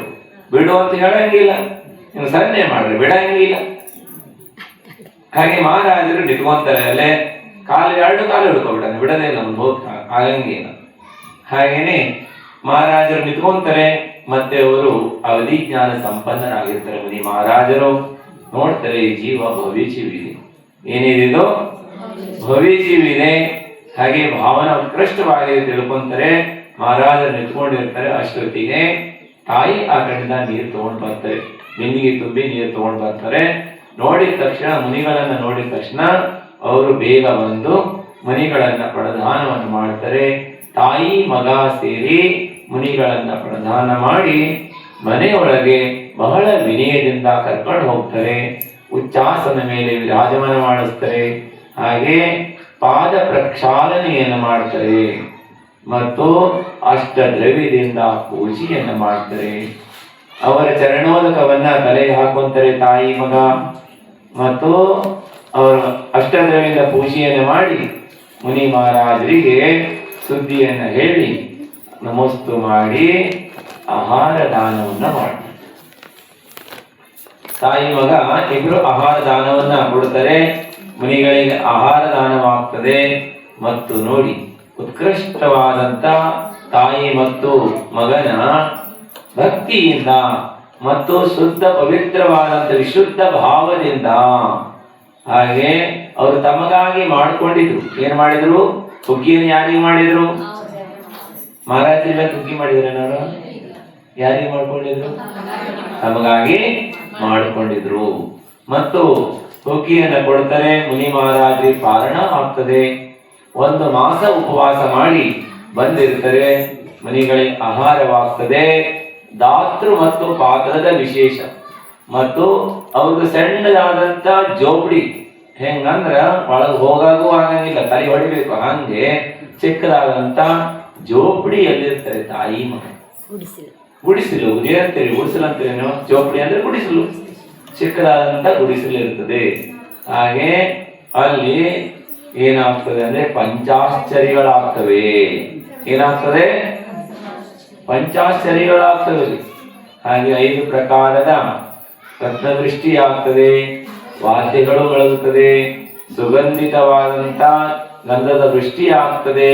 ಬಿಡು ಅಂತ ಹೇಳಂಗಿಲ್ಲ, ನೀವು ಸನ್ನೆ ಮಾಡ್ರಿ, ಬಿಡಂಗಿಲ್ಲ. ಹಾಗೆ ಮಹಾರಾಜರು ನಿಂತ್ಕೊಂತಾರೆ ಅಲ್ಲೇ, ಎರಡು ಕಾಲು ಹಿಡ್ಕೊಬಿಟ್ಟಾನೆ, ಬಿಡದೇ ಇಲ್ಲ, ಒಂದು ಆಗಂಗಿಲ್ಲ. ಹಾಗೇನೆ ಮಹಾರಾಜರು ನಿಂತ್ಕೊಂತಾರೆ. ಮತ್ತೆ ಅವರು ಅವಧಿ ಜ್ಞಾನ ಸಂಪನ್ನರಾಗಿರ್ತಾರೆ. ಮುನಿ ಮಹಾರಾಜರು ನೋಡ್ತಾರೆ, ಈ ಜೀವ ಭವ್ಯ ಜೀವಿದೆ, ಏನಿದು ಭವ್ಯ ಜೀವಿದೆ. ಹಾಗೆ ಭಾವನ ಉತ್ಕೃಷ್ಟವಾಗಿ ತಿಳ್ಕೊಂತಾರೆ. ಮಹಾರಾಜರು ನಿಂತ್ಕೊಂಡಿರ್ತಾರೆ. ಅಷ್ಟೊತ್ತಿಗೆ ತಾಯಿ ಆ ಕಡೆಯಿಂದ ನೀರು ತಗೊಂಡು ಬರ್ತಾರೆ, ಬಿಂದಿಗೆ ತುಂಬಿ ನೀರು ತಗೊಂಡು ಬರ್ತಾರೆ. ನೋಡಿದ ತಕ್ಷಣ, ಮುನಿಗಳನ್ನ ನೋಡಿದ ತಕ್ಷಣ ಅವರು ಬೇಗ ಬಂದು ಮುನಿಗಳನ್ನ ಪ್ರಧಾನವನ್ನು ಮಾಡ್ತಾರೆ. ತಾಯಿ ಮಗ ಸೇರಿ ಮುನಿಗಳನ್ನ ಪ್ರಧಾನ ಮಾಡಿ ಮನೆಯೊಳಗೆ ಬಹಳ ವಿನಯದಿಂದ ಕರ್ಕೊಂಡು ಹೋಗ್ತಾರೆ. ಉಚ್ಚಾಸನ ಮೇಲೆ ವಿರಾಜಮಾನ ಮಾಡಿಸ್ತಾರೆ. ಹಾಗೆ ಪಾದ ಪ್ರಕ್ಷಾಲನೆಯನ್ನು ಮಾಡ್ತಾರೆ ಮತ್ತು ಅಷ್ಟ ದ್ರವ್ಯದಿಂದ ಪೂಜೆಯನ್ನು ಮಾಡ್ತಾರೆ. ಅವರ ಚರಣೋದಕವನ್ನ ತಲೆಗೆ ಹಾಕೊಂತಾರೆ ತಾಯಿ ಮಗ. ಮತ್ತು ಅವರು ಅಷ್ಟದ್ರವ್ಯದಿಂದ ಪೂಜೆಯನ್ನು ಮಾಡಿ ಮುನಿ ಮಹಾರಾಜರಿಗೆ ಸುದ್ದಿಯನ್ನ ಹೇಳಿ ನಮಸ್ತು ಮಾಡಿ ಆಹಾರ ದಾನವನ್ನ ಮಾಡ್ತಾರೆ. ತಾಯಿ ಮಗ ಇಬ್ರು ಆಹಾರ ದಾನವನ್ನ ಕೊಡ್ತಾರೆ. ಮುನಿಗಳಿಗೆ ಆಹಾರ ದಾನವಾಗ್ತದೆ. ಮತ್ತು ನೋಡಿ, ಉತ್ಕೃಷ್ಟವಾದಂತ ತಾಯಿ ಮತ್ತು ಮಗನ ಭಕ್ತಿಯಿಂದ ಮತ್ತು ಶುದ್ಧ ಪವಿತ್ರವಾದಂತ ವಿಶುದ್ಧ ಭಾವದಿಂದ, ಹಾಗೆ ಅವರು ತಮಗಾಗಿ ಮಾಡಿಕೊಂಡಿದ್ರು. ಏನ್ ಮಾಡಿದ್ರು, ಹುಗ್ಗಿಯನ್ನು ಯಾರಿಗೆ ಮಾಡಿದ್ರು? ಮಹಾರಾಜರಿಲ್ಲ ಹುಗ್ಗಿ ಮಾಡಿದ್ರೇನವರು? ಯಾರಿಗೆ ಮಾಡ್ಕೊಂಡಿದ್ರು? ತಮಗಾಗಿ ಮಾಡಿಕೊಂಡಿದ್ರು. ಮತ್ತು ಹುಗ್ಗಿಯನ್ನು ಕೊಡ್ತಾರೆ. ಮುನಿ ಮಹಾರಾಜರಿಗೆ ಪಾರಣ ಆಗ್ತದೆ. ಒಂದು ಮಾಸ ಉಪವಾಸ ಮಾಡಿ ಬಂದಿರ್ತಾರೆ. ಮುನಿಗಳಿಗೆ ಆಹಾರವಾಗ್ತದೆ. ದಾತೃ ಮತ್ತು ಪಾತ್ರದ ವಿಶೇಷ. ಮತ್ತು ಅವ್ರದ್ದು ಸಣ್ಣದಾದಂತ ಜೋಪಡಿ, ಹೆಂಗಂದ್ರ ಒಳಗೆ ಹೋಗಾಗೂ ಆಗಂಗಿಲ್ಲ, ತಲೆ ಹೊಡಿಬೇಕು, ಹಂಗೆ ಚಿಕ್ಕದಾದಂತ ಜೋಪಡಿ ಎಲ್ಲಿರ್ತಾರೆ ತಾಯಿ ಮಗ. ಗುಡಿಸಲು ಏನಂತೀರಿ? ಗುಡಿಸಲು ಅಂತೀರೇನು? ಜೋಪಡಿ ಅಂದ್ರೆ ಗುಡಿಸಲು, ಚಿಕ್ಕದಾದಂತ ಗುಡಿಸಲು ಇರ್ತದೆ. ಹಾಗೆ ಅಲ್ಲಿ ಏನಾಗ್ತದೆ ಅಂದ್ರೆ ಪಂಚಾಶ್ಚರ್ಯಗಳಾಗ್ತವೆ. ಏನಾಗ್ತದೆ? ಪಂಚಾಶ್ಚರ್ಯಗಳಾಗ್ತದೆ. ಹಾಗೆ 5 ಪ್ರಕಾರದ ರತ್ನದೃಷ್ಟಿ ಆಗ್ತದೆ. ವಾದ್ಯಗಳು ಬೆಳಗುತ್ತದೆ. ಸುಗಂಧಿತವಾದಂತ ಗಂಧದ ದೃಷ್ಟಿ ಆಗ್ತದೆ,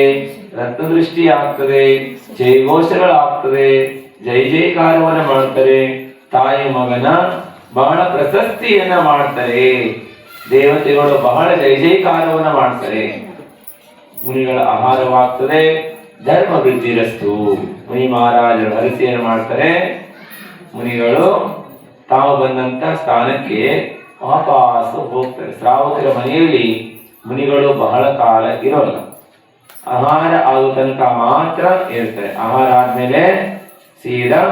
ರತ್ನ ದೃಷ್ಟಿ ಆಗ್ತದೆ, ಜಯಘೋಷಗಳಾಗ್ತದೆ, ಜೈ ಜೈಕಾರವನ್ನು ಮಾಡ್ತಾರೆ. ತಾಯಿ ಮಗನ ಬಹಳ ಪ್ರಶಸ್ತಿಯನ್ನ ಮಾಡ್ತಾರೆ. ದೇವತೆಗಳು ಬಹಳ ಜೈ ಜೈಕಾರವನ್ನು ಮಾಡ್ತಾರೆ. ಮುನಿಗಳ ಆಹಾರವಾಗ್ತದೆ. ಧರ್ಮ ವೃದ್ಧಿರಸ್ತು. ಮುನಿ ಮಹಾರಾಜರು ಹರಸೆಯನ್ನು ಮಾಡ್ತಾರೆ. ಮುನಿಗಳು ತಾವು ಬಂದಂತ ಸ್ಥಾನಕ್ಕೆ ವಾಪಸ್ ಹೋಗ್ತಾರೆ. ಶ್ರಾವಕರ ಮನೆಯಲ್ಲಿ ಮುನಿಗಳು ಬಹಳ ಕಾಲ ಇರೋಲ್ಲ. ಆಹಾರ ಆಗೋ ತನಕ ಮಾತ್ರ ಇರ್ತಾರೆ. ಆಹಾರ ಆದ್ಮೇಲೆ ಸೀದಾ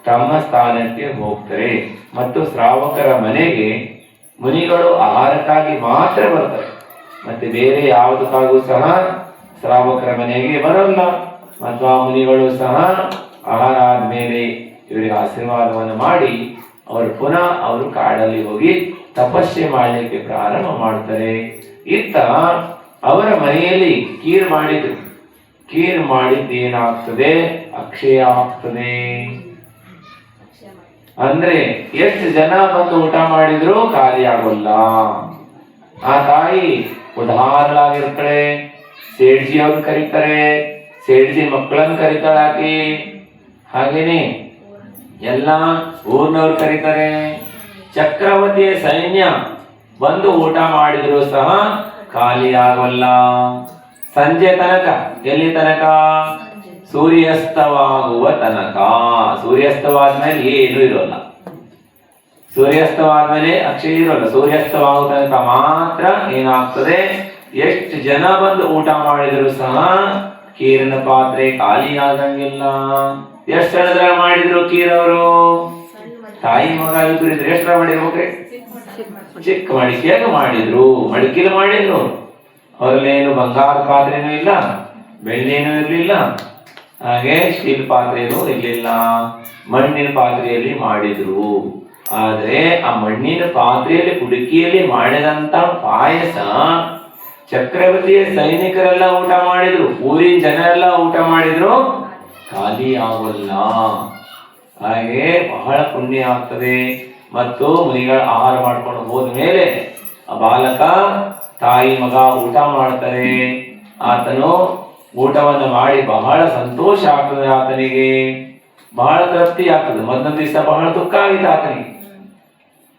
ತಮ್ಮ ಸ್ಥಾನಕ್ಕೆ ಹೋಗ್ತಾರೆ. ಮತ್ತು ಶ್ರಾವಕರ ಮನೆಗೆ ಮುನಿಗಳು ಆಹಾರಕ್ಕಾಗಿ ಮಾತ್ರ ಬರ್ತಾರೆ. ಮತ್ತೆ ಬೇರೆ ಯಾವುದಕ್ಕಾಗೂ ಸಹ ಶ್ರಾವಕರ ಮನೆಗೆ ಬರಲ್ಲ. ಮತ್ತು ಆ ಮುನಿಗಳು ಸಹ ಆಹಾರ ಆದ್ಮೇಲೆ ಇವರಿಗೆ ಆಶೀರ್ವಾದವನ್ನು ಮಾಡಿ ಅವರು ಪುನಃ ಅವರು ಕಾಡಲ್ಲಿ ಹೋಗಿ ತಪಸ್ಸೆ ಮಾಡಲಿಕ್ಕೆ ಪ್ರಾರಂಭ ಮಾಡ್ತಾರೆ. ಇತ್ತ ಅವರ ಮನೆಯಲ್ಲಿ ಕೀರ್ ಮಾಡಿದ್ರು. ಕೀರ್ ಮಾಡಿದ್ದೇನಾಗ್ತದೆ? ಅಕ್ಷಯ ಆಗ್ತದೆ. ಅಂದ್ರೆ ಎಷ್ಟು ಜನ ಬಂದು ಊಟ ಮಾಡಿದ್ರು ಖಾಲಿ ಆಗೋಲ್ಲ. ಆ ತಾಯಿ ಉದಾಹರಣೆಯಾಗಿರ್ತಾಳೆ. ಸೇಡ್ಜಿ ಅವ್ರು ಕರೀತಾರೆ, ಸೇಡ್ಜಿ ಮಕ್ಕಳನ್ನು ಕರೀತಾಳೆ ಆಕಿ. ಹಾಗೇನೆ ಎಲ್ಲ ಊರ್ನವ್ರು ಕರೀತಾರೆ. ಚಕ್ರವರ್ತಿಯ ಸೈನ್ಯ ಬಂದು ಊಟ ಮಾಡಿದ್ರು ಸಹ ಖಾಲಿ ಆಗೋಲ್ಲ. ಸಂಜೆ ತನಕ, ಎಲ್ಲಿ ತನಕ? ಸೂರ್ಯಾಸ್ತವಾಗುವ ತನಕ. ಸೂರ್ಯಾಸ್ತವಾದ್ಮೇಲೆ ಏನು ಇರೋಲ್ಲ. ಸೂರ್ಯಾಸ್ತವಾದ್ಮೇಲೆ ಅಕ್ಷಯ ಇರೋಲ್ಲ. ಸೂರ್ಯಾಸ್ತವಾಗುವ ತನಕ ಮಾತ್ರ ಏನಾಗ್ತದೆ? ಎಷ್ಟು ಜನ ಬಂದು ಊಟ ಮಾಡಿದ್ರು ಸಹ ಕೀರಿನ ಪಾತ್ರೆ ಖಾಲಿ ಆಗಂಗಿಲ್ಲ. ಎಷ್ಟು ಸಣ್ಣದ್ರ ಮಾಡಿದ್ರು ಕೀರವರು? ತಾಯಿ ಮಗ ಇದ್ರು ಎಷ್ಟರ ಮಾಡಿರ್ಬೇಕ್ರಿ? ಚಿಕ್ಕ ಮಡಿಕೆಯಾಗ ಮಾಡಿದ್ರು. ಮಡಿಕೆಲಿ ಮಾಡಿದ್ರು. ಅವ್ರಲ್ಲೇನು ಬಂಗಾರ ಪಾತ್ರೆನೂ ಇಲ್ಲ, ಬೆಳ್ಳಿನೂ ಇರ್ಲಿಲ್ಲ, ಹಾಗೆ ಸ್ಟೀಲ್ ಪಾತ್ರೆನೂ ಇರ್ಲಿಲ್ಲ. ಮಣ್ಣಿನ ಪಾತ್ರೆಯಲ್ಲಿ ಮಾಡಿದ್ರು. ಆದ್ರೆ ಆ ಮಣ್ಣಿನ ಪಾತ್ರೆಯಲ್ಲಿ ಕುಡಿಕೆಯಲ್ಲಿ ಮಾಡಿದಂತ ಪಾಯಸ ಚಕ್ರವರ್ತಿಯ ಸೈನಿಕರೆಲ್ಲ ಊಟ ಮಾಡಿದ್ರು, ಊರಿನ ಜನರೆಲ್ಲ ಊಟ ಮಾಡಿದ್ರು, ಖಾಲಿ ಆಗೋಲ್ಲ. ಹಾಗೆ ಬಹಳ ಪುಣ್ಯ ಆಗ್ತದೆ. ಮತ್ತು ಮುನಿಗಳ ಆಹಾರ ಮಾಡ್ಕೊಂಡು ಹೋದ್ಮೇಲೆ ಆ ಬಾಲಕ ತಾಯಿ ಮಗ ಊಟ ಮಾಡ್ತಾರೆ. ಆತನು ಊಟವನ್ನು ಮಾಡಿ ಬಹಳ ಸಂತೋಷ ಆಗ್ತದೆ. ಆತನಿಗೆ ಬಹಳ ತೃಪ್ತಿ ಆಗ್ತದೆ. ಮೊದಲನೇ ದಿವಸ ಬಹಳ ದುಃಖ ಆಗಿತ್ತು ಆತನಿಗೆ.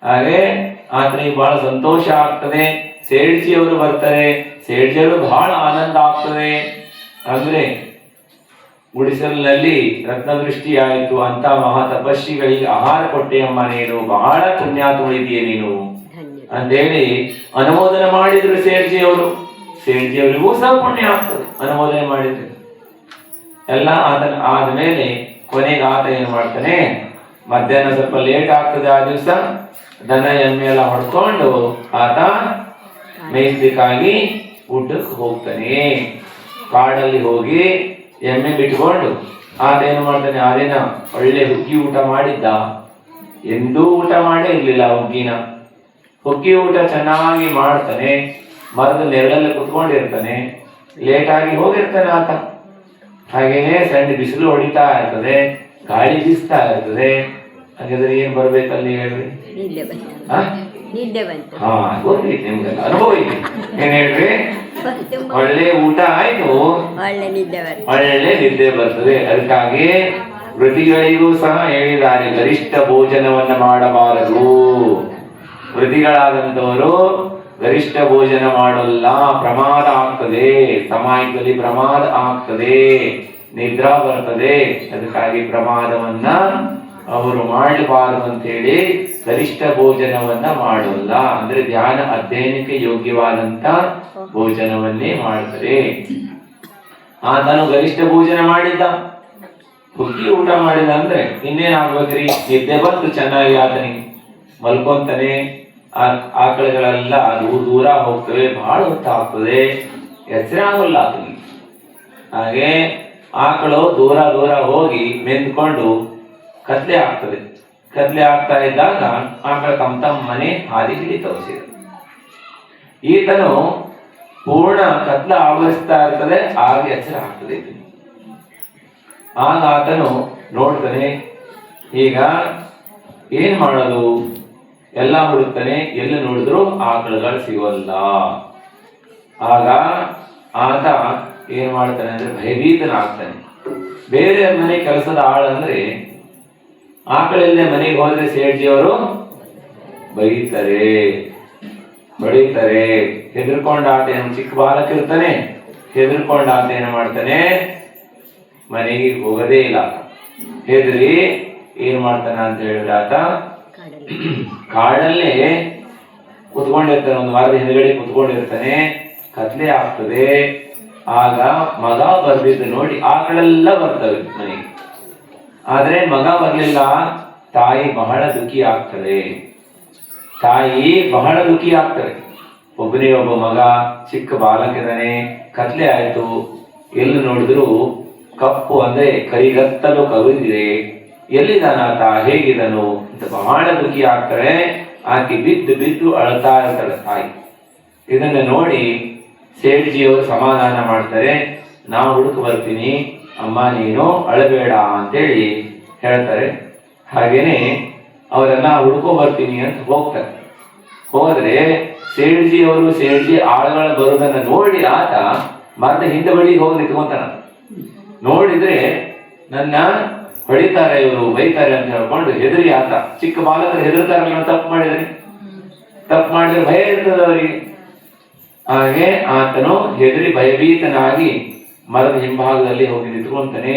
ಹಾಗೆ ಆತನಿಗೆ ಬಹಳ ಸಂತೋಷ ಆಗ್ತದೆ. ಸೇಡ್ಜಿಯವರು ಬರ್ತಾರೆ. ಸೇಡ್ಜಿಯವರು ಬಹಳ ಆನಂದ ಆಗ್ತದೆ. ಅಂದ್ರೆ ಗುಡಿಸಲಿನಲ್ಲಿ ರತ್ನದೃಷ್ಟಿ ಆಯಿತು ಅಂತ ಮಹಾ ತಪಸ್ವಿಗಳಿಗೆ ಆಹಾರ ಕೊಟ್ಟೆಯಮ್ಮ, ನೀನು ಬಹಳ ಪುಣ್ಯಾತ್ಮಳಿದೆಯೇ ನೀನು ಅಂತೇಳಿ ಅನುಮೋದನೆ ಮಾಡಿದ್ರು ಸೇಡ್ಜಿಯವರು. ಸೇಡ್ಜಿಯವರಿಗೂ ಸಹ ಪುಣ್ಯ ಆಗ್ತದೆ ಅನುಮೋದನೆ ಮಾಡಿದ್ರು ಎಲ್ಲ. ಆದ್ಮೇಲೆ ಕೊನೆಗೆ ಆತ ಏನ್ ಮಾಡ್ತಾನೆ? ಮಧ್ಯಾಹ್ನ ಸ್ವಲ್ಪ ಲೇಟ್ ಆಗ್ತದೆ ಆ ದಿವಸ. ದನ ಎಮ್ಮೆ ಎಲ್ಲ ಹೊಡ್ಕೊಂಡು ಆತ ಮೇಯ್ಸ್ಲಿಕ್ಕಾಗಿ ಊಟಕ್ಕೆ ಹೋಗ್ತಾನೆ. ಕಾಡಲ್ಲಿ ಹೋಗಿ ಎಮ್ಮೆ ಬಿಟ್ಕೊಂಡು ಆತ ಏನು ಮಾಡ್ತಾನೆ? ಆ ದಿನ ಒಳ್ಳೆ ಹುಗ್ಗಿ ಊಟ ಮಾಡಿದ್ದ. ಎಂದೂ ಊಟ ಮಾಡೇ ಇರ್ಲಿಲ್ಲ ಹುಗ್ಗಿನ. ಹುಗ್ಗಿ ಊಟ ಚೆನ್ನಾಗಿ ಮಾಡ್ತಾನೆ. ಮರದ ನೆರಳಲ್ಲಿ ಕುತ್ಕೊಂಡಿರ್ತಾನೆ. ಲೇಟ್ ಆಗಿ ಹೋಗಿರ್ತಾನೆ ಆತ. ಹಾಗೇನೆ ಸಣ್ಣ ಬಿಸಿಲು ಹೊಡಿತಾ ಇರ್ತದೆ, ಗಾಳಿ ಬೀಸ್ತಾ ಇರ್ತದೆ. ಹಾಗಾದ್ರೆ ಏನ್ ಬರ್ಬೇಕಲ್ಲಿ ಹೇಳ್ರಿ? ಹಾ, ಗೊತ್ತೈತಿ ನಿಮ್ಗೆಲ್ಲ, ಅನುಭವ ಐತಿ. ಏನ್ ಹೇಳ್ರಿ? ಒಳ್ಳೆ ಊಟ ಆಯ್ತು, ಒಳ್ಳೆ ನಿದ್ದೆ ಬರ್ತದೆ. ಅದಕ್ಕಾಗಿ ವೃತ್ತಿಗಳಿಗೂ ಸಹ ಹೇಳಿದ್ದಾರೆ, ಗರಿಷ್ಠ ಭೋಜನವನ್ನ ಮಾಡಬಾರದು. ವೃತ್ತಿಗಳಾದಂತವರು ಗರಿಷ್ಠ ಭೋಜನ ಮಾಡಲ್ಲ, ಪ್ರಮಾದ ಆಗ್ತದೆ. ಸಮಯದಲ್ಲಿ ಪ್ರಮಾದ ಆಗ್ತದೆ, ನಿದ್ರಾ ಬರ್ತದೆ. ಅದಕ್ಕಾಗಿ ಪ್ರಮಾದವನ್ನ ಅವರು ಮಾಡಬಾರದು ಅಂತೇಳಿ ಗರಿಷ್ಠ ಭೋಜನವನ್ನ ಮಾಡಲ್ಲ. ಅಂದ್ರೆ ಧ್ಯಾನ ಅಧ್ಯಯನಕ್ಕೆ ಯೋಗ್ಯವಾದಂತ ಭೋಜನವನ್ನೇ ಮಾಡ್ತಾರೆ. ಆತನು ಗರಿಷ್ಠ ಭೋಜನ ಮಾಡಿದ್ದ, ಹುಗ್ಗಿ ಊಟ ಮಾಡಿದ ಅಂದ್ರೆ ಇನ್ನೇನಾಗ್ಬೇಕ್ರಿ? ನಿದ್ದೆ ಬಂತು ಚೆನ್ನಾಗಿ ಆತನಿಗೆ. ಮಲ್ಕೊಂತಾನೆ. ಆಕಳುಗಳೆಲ್ಲ ದೂರ ಹೋಗ್ತವೆ, ಬಹಳ ಹೊತ್ತಾಗ್ತದೆ, ಎಚ್ಚರ ಆಗೋಲ್ಲ ಆತನಿಗೆ. ಹಾಗೆ ಆಕಳು ದೂರ ದೂರ ಹೋಗಿ ಮೆಂದ್ಕೊಂಡು ಕತ್ಲೆ ಆಗ್ತದೆ. ಕತ್ಲೆ ಆಗ್ತಾ ಇದ್ದಾಗ ಆಕಳ ತಮ್ಮ ಮನೆ ಹಾದಿ ಹಿಡಿತವೆ. ಈತನು ಪೂರ್ಣ ಕತ್ಲ ಆವರಿಸ್ತಾ ಇರ್ತದೆ, ಆಗ ಎಚ್ಚರ ಆಗ್ತದೆ. ಆಗ ಆತನು ನೋಡ್ತಾನೆ, ಈಗ ಏನ್ ಮಾಡೋದು? ಎಲ್ಲ ಹುಡುಕ್ತಾನೆ, ಎಲ್ಲಿ ನೋಡಿದ್ರು ಆಕಳುಗಳು ಸಿಗೋಲ್ಲ. ಆಗ ಆತ ಏನ್ ಮಾಡ್ತಾನೆ ಅಂದ್ರೆ ಭಯಭೀತನಾಗ್ತಾನೆ. ಬೇರೆ ಮನೆ ಕೆಲಸದ ಆಳಂದ್ರೆ ಆಕಳಿಲ್ಲದೆ ಮನೆಗೆ ಹೋದ್ರೆ ಸೇಠ್ಜಿಯವರು ಬೈತಾರೆ, ಹೊಡಿತಾರೆ. ಹೆದರ್ಕೊಂಡ ಆತ ಏನು, ಚಿಕ್ಕ ಬಾಲಕ ಇರ್ತಾನೆ, ಹೆದರ್ಕೊಂಡ ಆತ ಏನ ಮಾಡ್ತಾನೆ, ಮನೆಗೆ ಹೋಗೋದೇ ಇಲ್ಲ. ಹೆದರಿ ಏನ್ ಮಾಡ್ತಾನ ಅಂತ ಹೇಳಿದ್ರೆ ಆತ ಕಾಡಲ್ಲೇ ಕುತ್ಕೊಂಡಿರ್ತಾನೆ, ಒಂದು ವಾರದ ಹಿಂದ್ಗಡೆ ಕುತ್ಕೊಂಡಿರ್ತಾನೆ. ಕತ್ಲೆ ಆಗ್ತದೆ. ಆಗ ಮಗ ಬರ್ದಿದ್ದು ನೋಡಿ ಆಕಳೆಲ್ಲ ಬರ್ತವೆ ಮನೆಗೆ. ಆದ್ರೆ ಮಗ ಬರ್ಲಿಲ್ಲ. ತಾಯಿ ಬಹಳ ದುಃಖಿ ಆಗ್ತದೆ. ತಾಯಿ ಬಹಳ ದುಃಖಿ ಆಗ್ತದೆ. ಒಬ್ಬನೇ ಒಬ್ಬ ಮಗ, ಚಿಕ್ಕ ಬಾಲಕಿದಾನೆ, ಕತ್ಲೆ ಆಯ್ತು. ಎಲ್ಲಿ ನೋಡಿದ್ರು ಕಪ್ಪು ಅಂದ್ರೆ ಕರಿಗತ್ತಲು ಕವಿದಿದೆ. ಎಲ್ಲಿದಾನಾತ, ಹೇಗಿದನು ಅಂತ ಬಹಳ ದುಃಖಿ ಆಗ್ತಾಳೆ. ಆಕೆ ಬಿದ್ದು ಬಿದ್ದು ಅಳ್ತಾ ಇರ್ತಾಳೆ ತಾಯಿ. ಇದನ್ನ ನೋಡಿ ಸೇಠ್ಜಿಯವರು ಸಮಾಧಾನ ಮಾಡ್ತಾರೆ. ನಾವು ಹುಡುಕ ಬರ್ತೀನಿ, ಅಮ್ಮ ನೀನು ಅಳಬೇಡ ಅಂತೇಳಿ ಹೇಳ್ತಾರೆ. ಹಾಗೇನೆ ಅವರೆಲ್ಲ ಹುಡುಕೋ ಬರ್ತೀನಿ ಅಂತ ಹೋಗ್ತಾರೆ. ಹೋದ್ರೆ ಸೇಠ್ಜಿ ಆಳುಗಳ ಬರೋದನ್ನ ನೋಡಿ ಆತ ಮರದ ಹಿಂದೆ ಬಳಿಗೆ ಹೋಗಿ ನಿಂತ್ಕೊಂತಾನ. ನೋಡಿದ್ರೆ ನನ್ನ ಹೊಡಿತಾರೆ ಇವರು, ಬೈತಾರೆ ಅಂತ ಹೇಳ್ಕೊಂಡು ಹೆದರಿ ಆತ, ಚಿಕ್ಕ ಬಾಲಕರು ಹೆದರ್ತಾರಲ್ಲ ತಪ್ಪು ಮಾಡಿದ್ರೆ ಭಯ ಇರ್ತದೆ ಅವರಿಗೆ. ಹಾಗೆ ಆತನು ಹೆದರಿ ಭಯಭೀತನಾಗಿ ಮರದ ಹಿಂಭಾಗದಲ್ಲಿ ಹೋಗಿ ನಿಂತ್ಕೊಂತಾನೆ.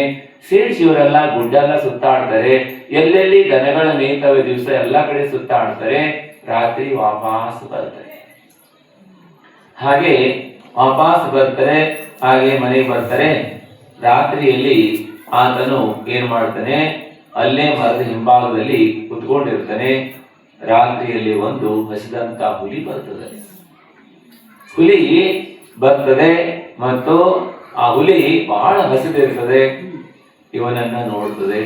ಸೇಠ್ಜಿಯವರೆಲ್ಲ ಗುಡ್ಡೆಲ್ಲ ಸುತ್ತಾಡ್ತಾರೆ. ಎಲ್ಲೆಲ್ಲಿ ದನಗಳ ಮೇಯ್ತವೆ ದಿವಸ ಎಲ್ಲ ಕಡೆ ಸುತ್ತಾಡ್ತಾರೆ. ರಾತ್ರಿ ವಾಪಸ್ ಬರ್ತಾರೆ. ಹಾಗೆ ವಾಪಸ್ ಬರ್ತಾರೆ. ಹಾಗೆ ಮನೆಗೆ ಬರ್ತಾರೆ. ರಾತ್ರಿಯಲ್ಲಿ ಆತನು ಏನ್ ಮಾಡ್ತಾನೆ, ಅಲ್ಲೇ ಮರದ ಹಿಂಭಾಗದಲ್ಲಿ ಕುತ್ಕೊಂಡಿರ್ತಾನೆ. ರಾತ್ರಿಯಲ್ಲಿ ಒಂದು ಹಸಿದಂತ ಹುಲಿ ಬರ್ತದೆ. ಹುಲಿ ಬರ್ತದೆ ಮತ್ತು ಆ ಹುಲಿ ಬಹಳ ಹಸಿದಿರ್ತದೆ. ಇವನನ್ನ ನೋಡ್ತದೆ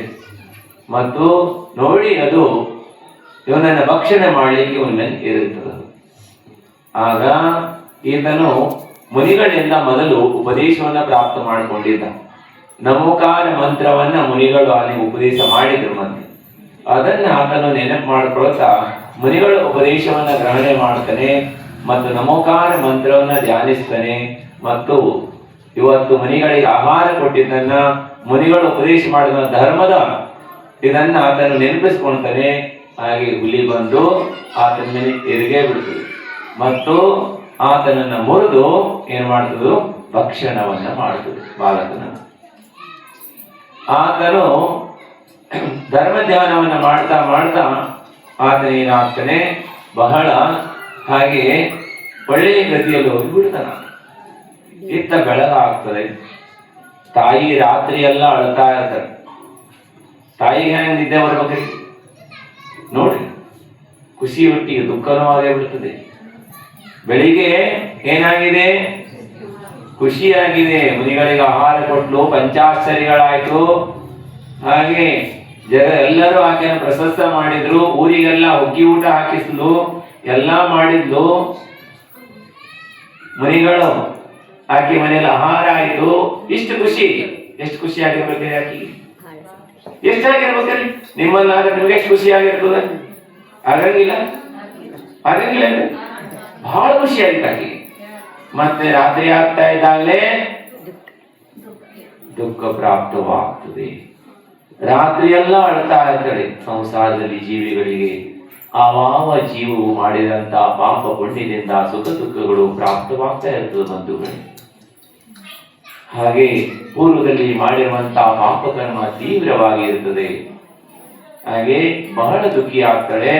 ಮತ್ತು ನೋಡಿ ಅದು ಇವನನ್ನ ಭಕ್ಷಣೆ ಮಾಡ್ಲಿಕ್ಕೆ ಇವನ ಮೇಲೆ ಏರುತ್ತದೆ. ಆಗ ಈತನು ಮುನಿಗಳಿಂದ ಮೊದಲು ಉಪದೇಶವನ್ನ ಪ್ರಾಪ್ತ ಮಾಡಿಕೊಂಡಿದ್ದ. ನಮೋಕಾರ ಮಂತ್ರವನ್ನ ಮುನಿಗಳು ಅಲ್ಲಿ ಉಪದೇಶ ಮಾಡಿದ್ರು. ಮತ್ತೆ ಅದನ್ನ ಆತನು ನೆನಪು ಮಾಡ್ಕೊಳ್ತಾ ಮುನಿಗಳ ಉಪದೇಶವನ್ನ ಗ್ರಹಣೆ ಮಾಡ್ತಾನೆ ಮತ್ತು ನಮೋಕಾರ ಮಂತ್ರವನ್ನ ಧ್ಯಾನಿಸ್ತಾನೆ. ಮತ್ತು ಇವತ್ತು ಮುನಿಗಳಿಗೆ ಆಹಾರ ಕೊಟ್ಟಿದ್ದನ್ನ, ಮುನಿಗಳು ಉಪದೇಶ ಮಾಡಿದ ಧರ್ಮದ ಇದನ್ನ ಆತನು ನೆನಪಿಸ್ಕೊಳ್ತಾನೆ. ಹಾಗೆ ಹುಲಿ ಬಂದು ಆತನ ಮೇಲೆ ಎರಿಗೆ ಬಿಡ್ತದೆ ಮತ್ತು ಆತನನ್ನ ಮುರಿದು ಏನ್ ಮಾಡ್ತದೆ, ಭಕ್ಷಣವನ್ನ ಮಾಡ್ತದೆ ಬಾಲಕನ. ಆತನು ಧರ್ಮ ಧ್ಯಾನವನ್ನ ಮಾಡ್ತಾ ಮಾಡ್ತಾ ಆತನ ಏನಾಗ್ತಾನೆ, ಬಹಳ ಹಾಗೆ ಒಳ್ಳೆಯ ಗತಿಯಲ್ಲಿ ಹೋಗಿ ಬಿಡ್ತಾನ. ಇತ್ತ ಬೆಳಗಾಗ್ತದೆ. ತಾಯಿ ರಾತ್ರಿ ಎಲ್ಲ ಅಳ್ತಾ ಇರ್ತಾರೆ. ತಾಯಿಗೆ ಹೆಂಗ್ ನಿದ್ದೆ ಬರ್ಬೇಕ್ರಿ ನೋಡ್ರಿ, ಖುಷಿ ಒಟ್ಟಿಗೆ ದುಃಖನೂ ಆಗೇ ಬಿಡ್ತದೆ. ಬೆಳಿಗ್ಗೆ ಏನಾಗಿದೆ, ಖುಷಿಯಾಗಿದೆ, ಮುನಿಗಳಿಗೆ ಆಹಾರ ಕೊಟ್ಲು, ಪಂಚಾಕ್ಷರಿಗಳಾಯ್ತು. ಹಾಗೆ ಎಲ್ಲರೂ ಆಕೆಯನ್ನು ಪ್ರಶಸ್ತ ಮಾಡಿದ್ರು. ಊರಿಗೆಲ್ಲ ಹುಗ್ಗಿ ಊಟ ಹಾಕಿಸ್ಲು, ಎಲ್ಲ ಮಾಡಿದ್ಲು. ಮುನಿಗಳು ಆಕೆ ಮನೆಯಲ್ಲಿ ಆಹಾರ ಆಯ್ತು. ಇಷ್ಟು ಖುಷಿ, ಎಷ್ಟು ಖುಷಿ ಆಗಿರ್ಬೇಕ್ರಿ ಆಕೆಗೆ, ಎಷ್ಟಾಗಿರ್ಬೇಕ್ರಿ? ನಿಮ್ಮಲ್ಲಾದ್ರೆ ನಿಮ್ಗೆ ಎಷ್ಟು ಖುಷಿ ಆಗಿರ್ತದ? ಆಗಂಗಿಲ್ಲ ಬಹಳ ಖುಷಿ ಆಯ್ತು ಆಕೆಗೆ. ಮತ್ತೆ ರಾತ್ರಿ ಆಗ್ತಾ ಇದ್ದಾಗಲೇ ದುಃಖ ಪ್ರಾಪ್ತವಾಗ್ತದೆ. ರಾತ್ರಿ ಎಲ್ಲ ಅಳ್ತಾ ಇರ್ತಾರೆ. ಸಂಸಾರದಲ್ಲಿ ಜೀವಿಗಳಿಗೆ ಆವಾವ ಜೀವವು ಮಾಡಿದಂತ ಪಾಪ ಪುಣ್ಯದಿಂದ ಸುಖ ದುಃಖಗಳು ಪ್ರಾಪ್ತವಾಗ್ತಾ ಇರ್ತದೆ ಬಂಧುಗಳೇ. ಹಾಗೆ ಪೂರ್ವದಲ್ಲಿ ಮಾಡಿರುವಂತಹ ಪಾಪ ಕರ್ಮ ತೀವ್ರವಾಗಿ ಇರ್ತದೆ. ಹಾಗೆ ಬಹಳ ದುಃಖಿ ಆಗ್ತಾಳೆ.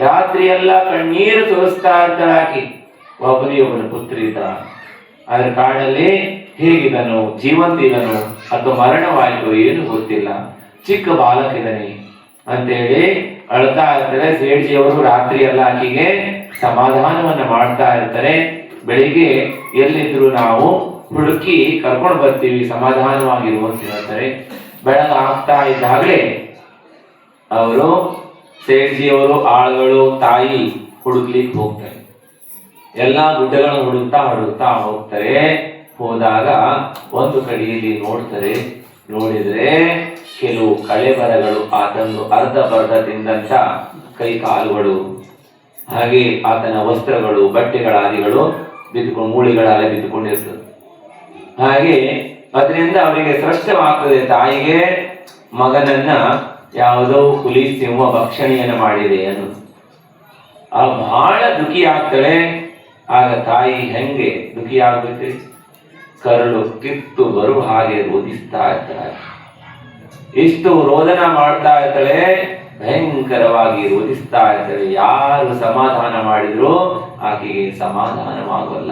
ರಾತ್ರಿ ಎಲ್ಲ ಕಣ್ಣೀರು ತೋರಿಸ್ತಾ ಇರ್ತಾಳೆ ಆಕೆ. ಒಬ್ಬನ ಪುತ್ರ ಇದ್ದ, ಆದ್ರೆ ಕಾಡಲ್ಲಿ ಹೇಗಿದನು, ಜೀವಂತ ಇದನು ಅಥವಾ ಮರಣವಾಯಿತು ಏನು ಗೊತ್ತಿಲ್ಲ, ಚಿಕ್ಕ ಬಾಲಕಿದನೆ ಅಂತೇಳಿ ಅಳ್ತಾ ಇರ್ತಾರೆ. ಸೇಠ್ಜಿಯವರು ರಾತ್ರಿ ಎಲ್ಲ ಆಕೆಗೆ ಸಮಾಧಾನವನ್ನ ಮಾಡ್ತಾ ಇರ್ತಾರೆ. ಬೆಳಿಗ್ಗೆ ಎಲ್ಲಿದ್ರು ನಾವು ಹುಡುಕಿ ಕರ್ಕೊಂಡು ಬರ್ತೀವಿ, ಸಮಾಧಾನವಾಗಿರು ಅಂತ ಹೇಳ್ತಾರೆ. ಬೆಳಗಾಗ್ತಾ ಇದ್ದಾಗಲೇ ಅವರು ಸೇಠ್ಜಿಯವರು ಆಳುಗಳು ತಾಯಿ ಹುಡುಕ್ಲಿಕ್ಕೆ ಹೋಗ್ತಾರೆ. ಎಲ್ಲಾ ಗುಡ್ಡಗಳನ್ನು ಹುಡುಕ್ತಾ ಹೋಗ್ತಾರೆ. ಹೋದಾಗ ಒಂದು ಕಡೆಯಲ್ಲಿ ನೋಡ್ತಾರೆ. ನೋಡಿದ್ರೆ ಕೆಲವು ಕಳೆಬರಗಳು, ಆತನು ಅರ್ಧ ಬರ್ಧ ತಿಂದಂತ ಕೈ ಕಾಲುಗಳು, ಹಾಗೆ ಆತನ ವಸ್ತ್ರಗಳು, ಬಟ್ಟೆಗಳಾದಿಗಳು ಬಿದ್ದುಕೊಂಡು, ಮೂಳೆಗಳೆಲ್ಲ ಬಿದ್ದುಕೊಂಡಿರ್ತದೆ. ಹಾಗೆ ಅದರಿಂದ ಅವರಿಗೆ ಸ್ಪಷ್ಟವಾಗ್ತದೆ, ತಾಯಿಗೆ ಮಗನನ್ನ ಯಾವುದೋ ಹುಲಿ ಸಿಂಹ ಭಕ್ಷಣೆಯನ್ನು ಮಾಡಿದೆ ಅನ್ನೋದು. ಆ ಬಹಳ ದುಃಖಿ ಆಗ್ತಾಳೆ. ಆಗ ತಾಯಿ ಹೆಂಗೆ ದುಃಖಿ ಆಗ್ಬೇಕ್ರಿ? ಕರಳು ಕಿತ್ತು ಬರುವ ಹಾಗೆ ರೋಧಿಸ್ತಾ ಇರ್ತಾಳೆ. ಇಷ್ಟು ರೋದನ ಮಾಡ್ತಾ ಇರ್ತಾಳೆ, ಭಯಂಕರವಾಗಿ ರೋಧಿಸ್ತಾ ಇರ್ತಾಳೆ. ಯಾರು ಸಮಾಧಾನ ಮಾಡಿದ್ರು ಆಕೆಗೆ ಸಮಾಧಾನವಾಗಲ್ಲ.